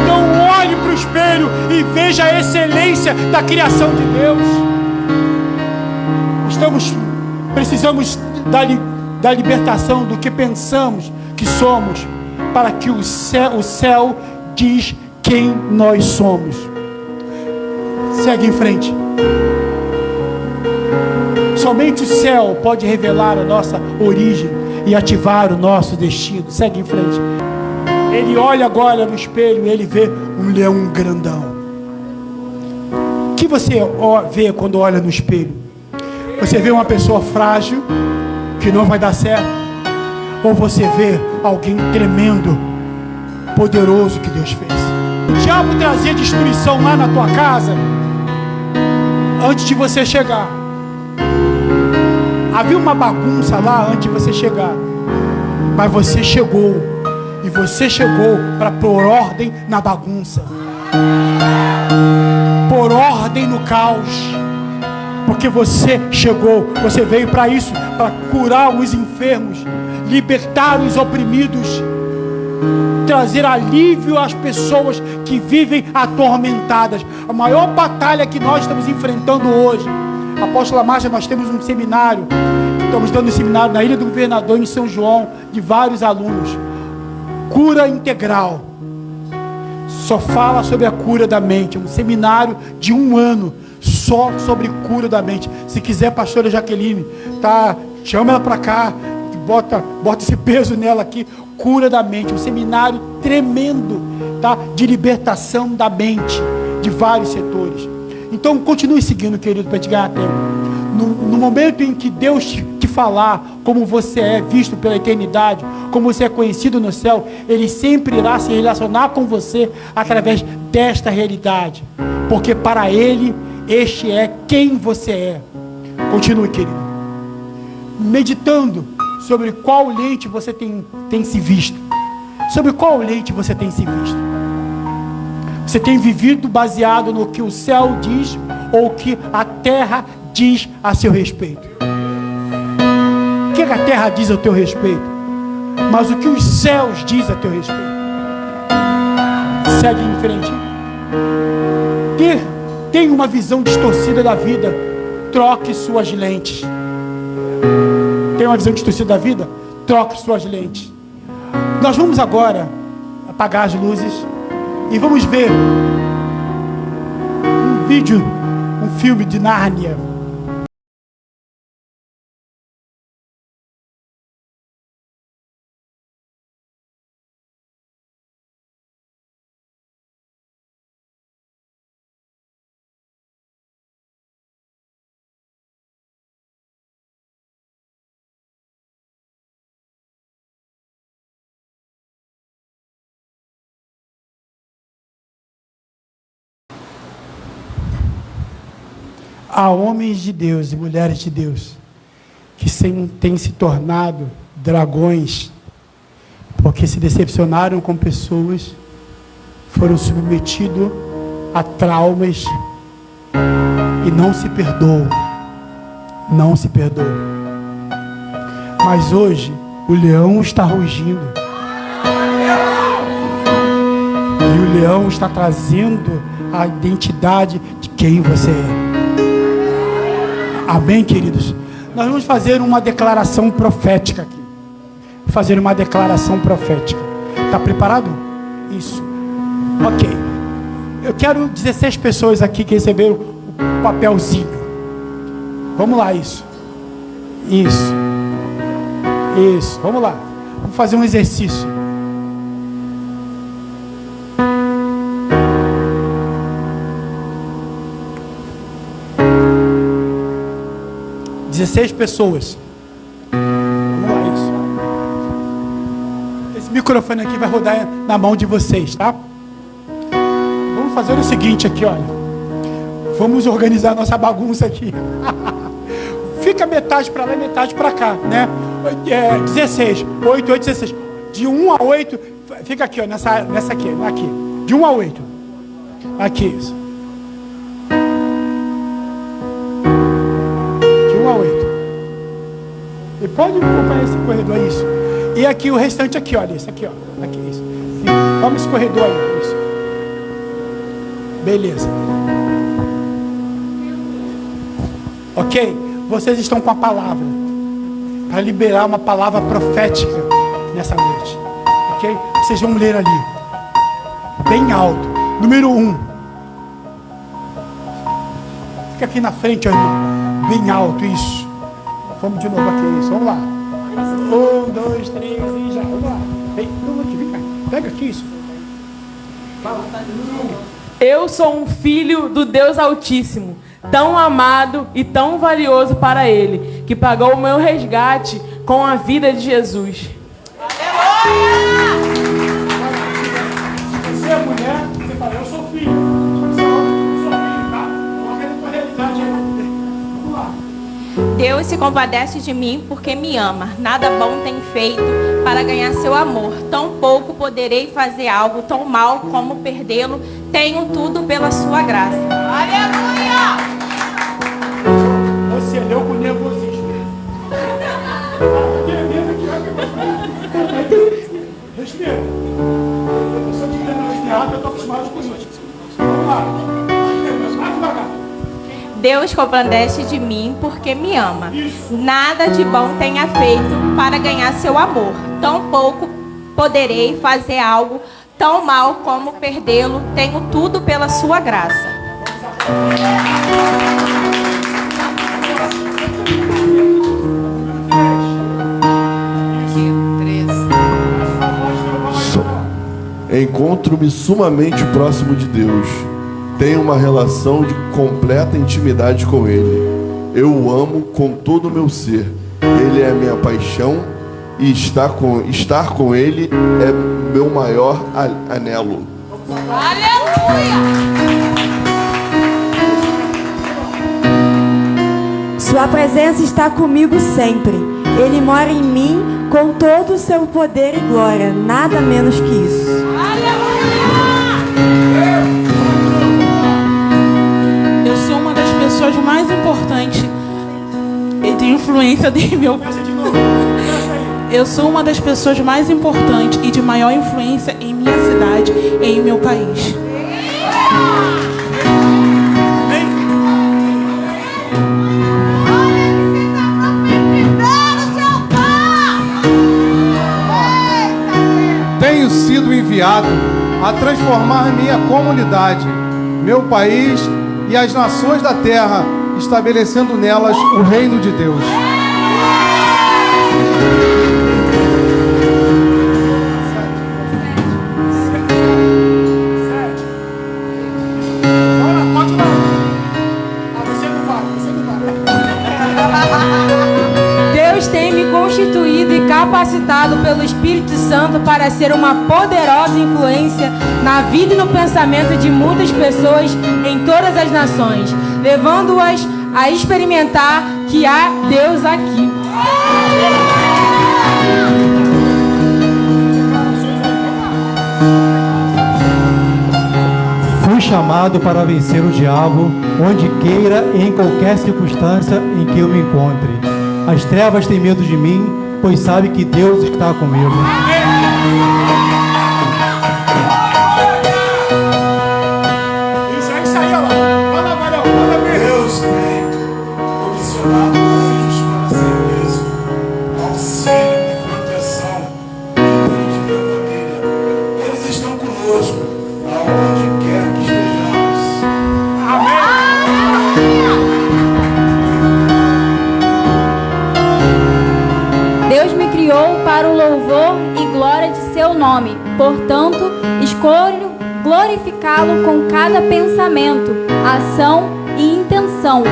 Então olhe para o espelho e veja a excelência da criação de Deus. Precisamos da libertação do que pensamos que somos, para que o céu diz quem nós somos. Segue em frente. Somente o céu pode revelar a nossa origem e ativar o nosso destino. Segue em frente. Ele olha agora no espelho e ele vê um leão grandão. O que você vê quando olha no espelho? Você vê uma pessoa frágil, que não vai dar certo? Ou você vê alguém tremendo, poderoso que Deus fez? O diabo trazia destruição lá na tua casa antes de você chegar. Havia uma bagunça lá antes de você chegar. Mas você chegou. E você chegou para pôr ordem na bagunça, pôr ordem no caos. Porque você chegou, você veio para isso, para curar os enfermos, libertar os oprimidos, trazer alívio às pessoas que vivem atormentadas. A maior batalha que nós estamos enfrentando hoje, Apóstola Márcia, nós temos um seminário, estamos dando um seminário na Ilha do Governador, em São João, de vários alunos. Cura integral. Só fala sobre a cura da mente. Um seminário de 1 ano só sobre cura da mente. Se quiser, pastora Jaqueline, tá, chama ela para cá, bota esse peso nela aqui. Cura da mente, um seminário tremendo, tá, de libertação da mente, de vários setores. Então continue seguindo, querido, para te ganhar tempo. No momento em que Deus te falar como você é visto pela eternidade, como você é conhecido no céu, Ele sempre irá se relacionar com você através desta realidade, porque para Ele este é quem você é. Continue, querido, meditando sobre qual lente você tem se visto. Sobre qual lente você tem se visto? Você tem vivido baseado no que o céu diz ou o que a terra diz a seu respeito? O que a terra diz a teu respeito? Mas o que os céus diz a teu respeito? Segue em frente. Tem uma visão distorcida da vida, troque suas lentes. Tem uma visão distorcida da vida? Troque suas lentes. Nós vamos agora apagar as luzes e vamos ver um vídeo, um filme de Nárnia. Há homens de Deus e mulheres de Deus que têm se tornado dragões porque se decepcionaram com pessoas, foram submetidos a traumas e não se perdoam. Não se perdoam. Mas hoje o leão está rugindo. E o leão está trazendo a identidade de quem você é. Amém, queridos? Nós vamos fazer uma declaração profética aqui. Fazer uma declaração profética. Está preparado? Isso. Ok. Eu quero 16 pessoas aqui que receberam o papelzinho. Vamos lá, isso. Isso. Isso. Vamos lá. Vamos fazer um exercício. Dezesseis pessoas. Vamos lá, isso. Esse microfone aqui vai rodar na mão de vocês, tá? Vamos fazer o seguinte aqui, olha. Vamos organizar nossa bagunça aqui. Fica metade para lá e metade para cá, né? 16, 8, 8, 16. De 1 a 8, fica aqui, ó, nessa aqui, aqui. De 1 a 8. Aqui, isso. E pode acompanhar esse corredor, isso. E aqui o restante aqui, olha, isso aqui, ó. Aqui, isso. Vamos esse corredor aí, isso. Beleza. Ok? Vocês estão com a palavra. para liberar uma palavra profética nessa noite. Ok? Vocês vão ler ali, bem alto. Número 1. Fica aqui na frente, ó, irmão. Bem alto, isso. Vamos de novo aqui, isso. Vamos lá. 1, 2, 3 e já. Vamos lá. Vem cá. Pega aqui isso. Eu sou um filho do Deus Altíssimo, tão amado e tão valioso para Ele, que pagou o meu resgate com a vida de Jesus. Você é mulher, você fala, eu sou filho. Eu sou filho, tá? Coloca na tua realidade aí. Vamos lá. Deus se compadece de mim porque me ama. Nada bom tem feito para ganhar seu amor. Tão pouco poderei fazer algo tão mal como perdê-lo. Tenho tudo pela sua graça. Aleluia! Você leu com nervosismo. Respira. Eu sou de errado, eu estou acostumado com isso. Vamos lá. Mais devagar. Deus compadece de mim porque me ama. Nada de bom tenha feito para ganhar seu amor. Tão pouco poderei fazer algo tão mal como perdê-lo. Tenho tudo pela sua graça. Encontro-me sumamente próximo de Deus. Tenho uma relação de completa intimidade com Ele. Eu o amo com todo o meu ser. Ele é a minha paixão e estar com Ele é meu maior anelo. Aleluia! Sua presença está comigo sempre. Ele mora em mim com todo o seu poder e glória. Nada menos que isso. Eu sou uma das pessoas mais importantes e de influência de meu... Eu sou uma das pessoas mais importantes e de maior influência em minha cidade e em meu país. Tenho sido enviado a transformar minha comunidade, meu país e as nações da terra, estabelecendo nelas o reino de Deus. Deus tem me constituído e capacitado pelo Espírito Santo para ser uma poderosa influência na vida e no pensamento de muitas pessoas em todas as nações, levando-as a experimentar que há Deus aqui. Fui chamado para vencer o diabo, onde queira e em qualquer circunstância em que eu me encontre. As trevas têm medo de mim, pois sabe que Deus está comigo. Isso aí, ó lá. Fala, Marião, manda ver. Deus tem comissionado anjos para serviço, auxílio e proteção em mim de minha família. Eles estão conosco, aonde quer que estejamos. Amém. Deus me criou para o louvor e glória de seu nome. Portanto, escolho glorificá-lo com cada pensamento, ação e intenção,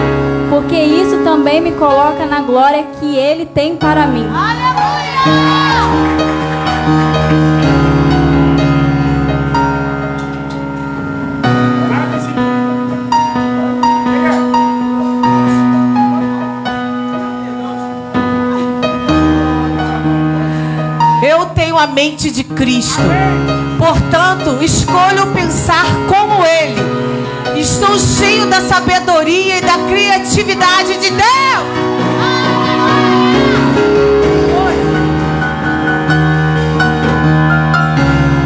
porque isso também me coloca na glória que Ele tem para mim. Eu tenho a mente de Cristo, portanto, escolho pensar como Ele. Estou cheio da sabedoria e da criatividade de Deus.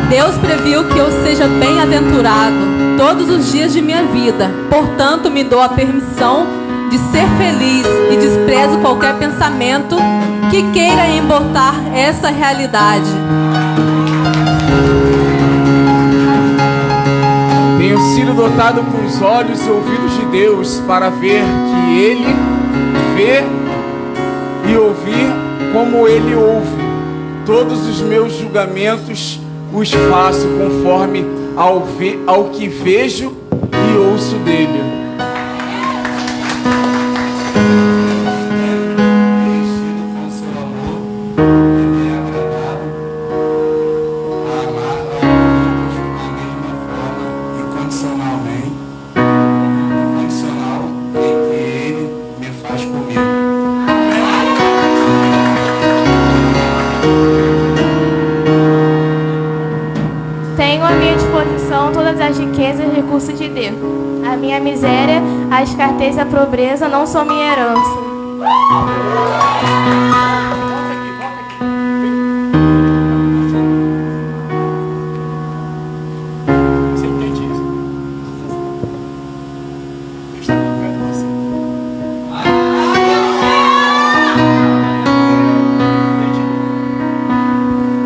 Deus previu que eu seja bem-aventurado todos os dias de minha vida. Portanto, me dou a permissão de ser feliz e desprezo qualquer pensamento que queira embotar essa realidade. Tenho sido dotado com os olhos e ouvidos de Deus para ver que Ele vê e ouvir como Ele ouve. Todos os meus julgamentos os faço conforme ao que vejo e ouço dele. Tenho à minha disposição todas as riquezas e recursos de Deus. A minha miséria, a escassez e a pobreza não são minha herança. Você entende isso? Eu estou vendo você. Entende?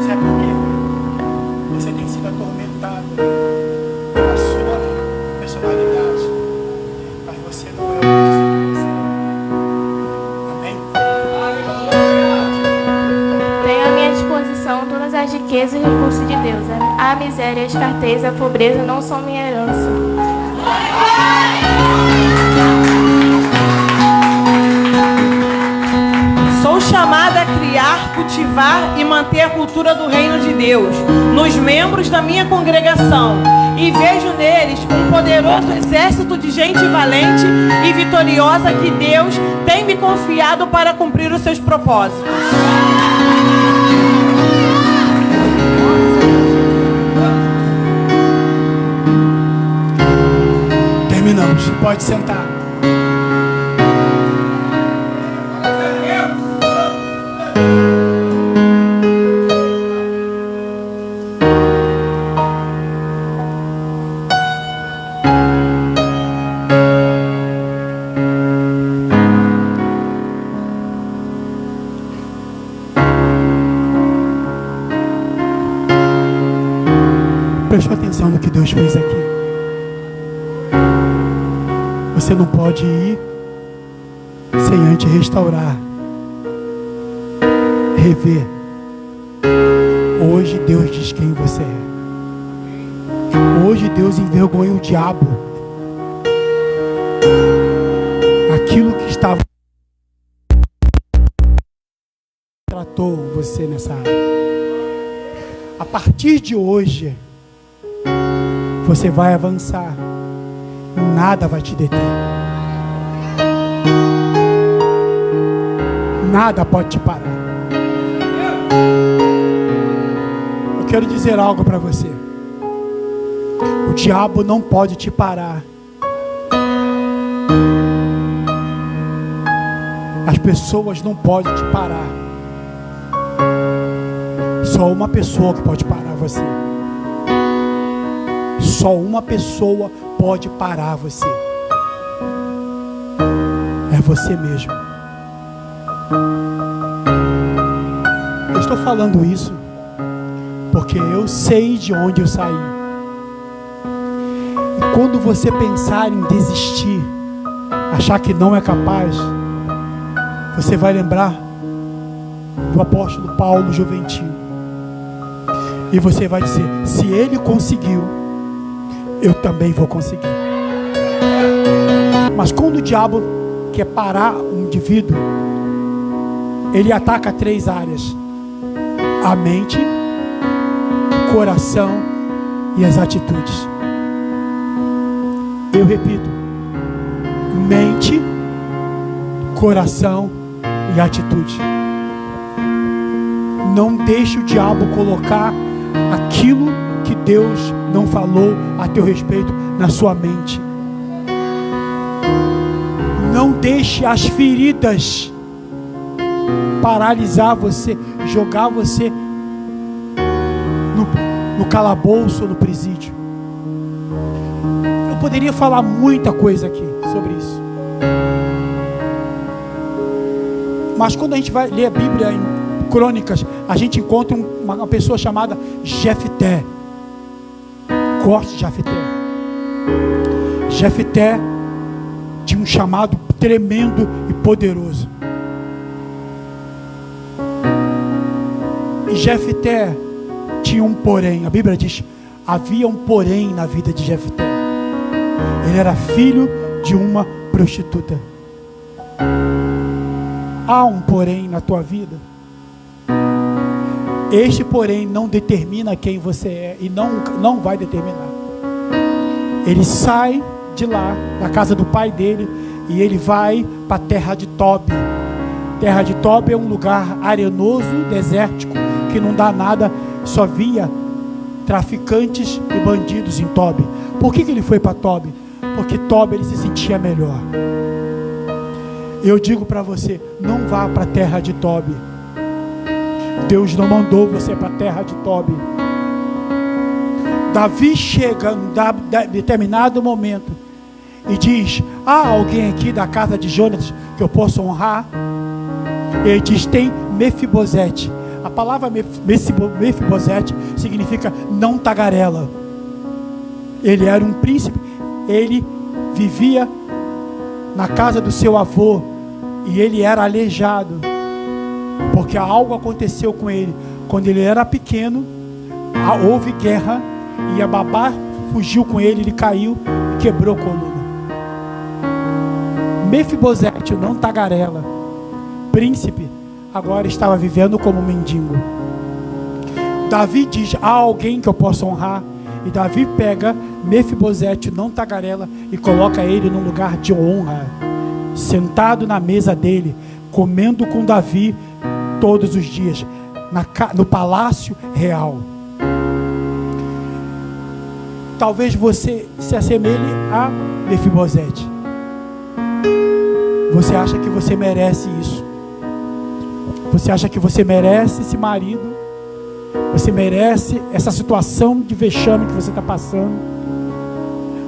Sabe por quê? Você tem sido atormentado pela sua personalidade, mas você não é o que você é. Amém? Tenho à minha disposição todas as riquezas e recursos de Deus. A miséria, a escassez e a pobreza não são minha herança. Sou chamada a criar, cultivar e manter a cultura do reino de Deus nos membros da minha congregação e vejo neles um poderoso exército de gente valente e vitoriosa que Deus tem me confiado para cumprir os seus propósitos. Terminamos. Pode sentar. Prestou atenção no que Deus fez aqui. Você não pode ir sem antes restaurar, rever. Hoje Deus diz quem você é. Hoje Deus envergonha o diabo. Aquilo que estava tratou você nessa área. A partir de hoje você vai avançar. Nada vai te deter. Nada pode te parar. Eu quero dizer algo para você. O diabo não pode te parar. As pessoas não podem te parar. Só uma pessoa que pode parar você. Só uma pessoa pode parar você. É você mesmo. Eu estou falando isso porque eu sei de onde eu saí. E quando você pensar em desistir, achar que não é capaz, você vai lembrar do apóstolo Paulo Juventil. E você vai dizer: se ele conseguiu, eu também vou conseguir. Mas quando o diabo quer parar um indivíduo, ele ataca 3 áreas: a mente, o coração e as atitudes. Eu repito: mente, coração e atitude. Não deixe o diabo colocar aquilo que Deus não falou a teu respeito na sua mente. Não deixe as feridas paralisar você, jogar você no calabouço ou no presídio. Eu poderia falar muita coisa aqui sobre isso, Mas quando a gente vai ler a Bíblia em Crônicas, a gente encontra uma pessoa chamada Jefté. Gosto de Jefté. Jefté tinha um chamado tremendo e poderoso. E Jefté tinha um porém. A Bíblia diz: havia um porém na vida de Jefté. Ele era filho de uma prostituta. Há um porém na tua vida. Este porém não determina quem você é e não vai determinar. Ele sai de lá, da casa do pai dele, e ele vai para a terra de Tob. Terra de Tob é um lugar arenoso, desértico, que não dá nada, só via traficantes e bandidos em Tob. Por que ele foi para Tob? Porque Tob ele se sentia melhor. Eu digo para você, não vá para a terra de Tob. Deus não mandou você para a terra de Tob. Davi chega em determinado momento e diz: há alguém aqui da casa de Jonatas que eu possa honrar? Ele diz: tem Mefibosete. A palavra Mefibosete significa não tagarela. Ele era um príncipe. Ele vivia na casa do seu avô e ele era aleijado, porque algo aconteceu com ele. Quando ele era pequeno, houve guerra e a babá fugiu com ele, ele caiu e quebrou a coluna. Mefibosete, não tagarela, príncipe, agora estava vivendo como mendigo. Davi diz: há alguém que eu possa honrar? E Davi pega Mefibosete, não tagarela, e coloca ele num lugar de honra, sentado na mesa dele, comendo com Davi todos os dias, no palácio real. Talvez você se assemelhe a Mefibosete. Você acha que você merece isso? Você acha que você merece esse marido? Você merece essa situação de vexame que você está passando?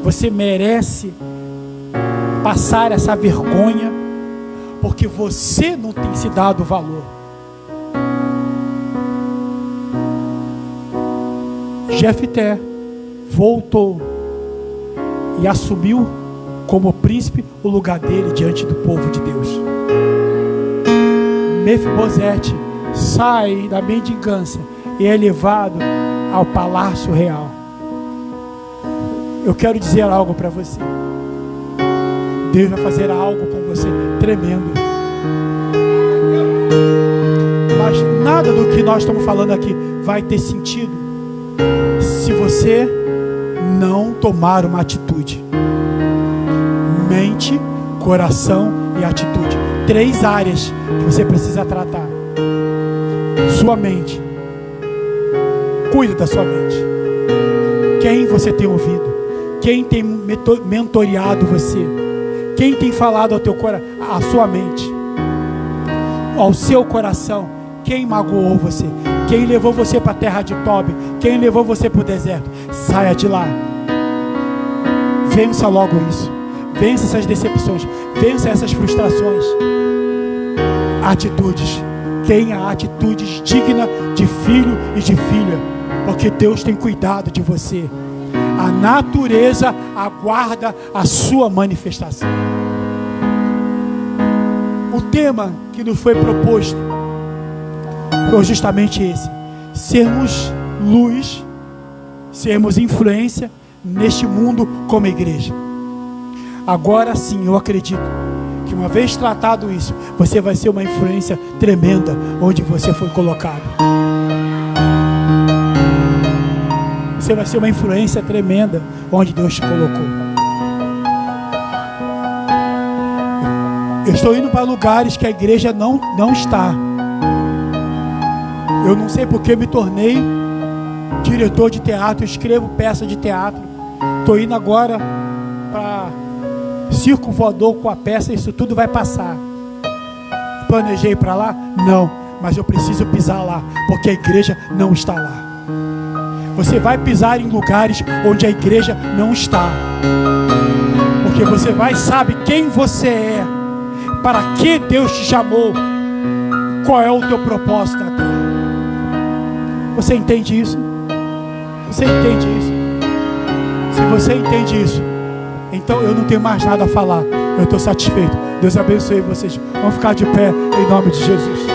Você merece passar essa vergonha porque você não tem se dado valor. Jefté voltou e assumiu como príncipe o lugar dele diante do povo de Deus. Mefibosete sai da mendigância e é levado ao palácio real. Eu quero dizer algo para você. Deus vai fazer algo com você tremendo. Mas nada do que nós estamos falando aqui vai ter sentido se você não tomar uma atitude. Mente, coração e atitude. 3 áreas que você precisa tratar. Sua mente. Cuida da sua mente. Quem você tem ouvido? Quem tem mentoreado você? Quem tem falado ao teu coração, à sua mente, ao seu coração? Quem magoou você? Quem levou você para a terra de Tob? Quem levou você para o deserto? Saia de lá. Vença logo isso. Vença essas decepções. Vença essas frustrações. Atitudes. Tenha atitudes dignas de filho e de filha, porque Deus tem cuidado de você. A natureza aguarda a sua manifestação. O tema que nos foi proposto foi justamente esse: sermos luz, sermos influência neste mundo como igreja. Agora sim, eu acredito que uma vez tratado isso, você vai ser uma influência tremenda onde você foi colocado. Você vai ser uma influência tremenda onde Deus te colocou. Eu estou indo para lugares que a igreja não está. Eu não sei porque me tornei diretor de teatro, escrevo peça de teatro. Estou indo agora para circo voador com a peça, isso tudo vai passar. Planejei para lá? Não, mas eu preciso pisar lá, porque a igreja não está lá. Você vai pisar em lugares onde a igreja não está, porque você vai saber quem você é, para que Deus te chamou, qual é o teu propósito na terra. Você entende isso? Você entende isso? Se você entende isso, então eu não tenho mais nada a falar. Eu estou satisfeito. Deus abençoe vocês. Vamos ficar de pé em nome de Jesus.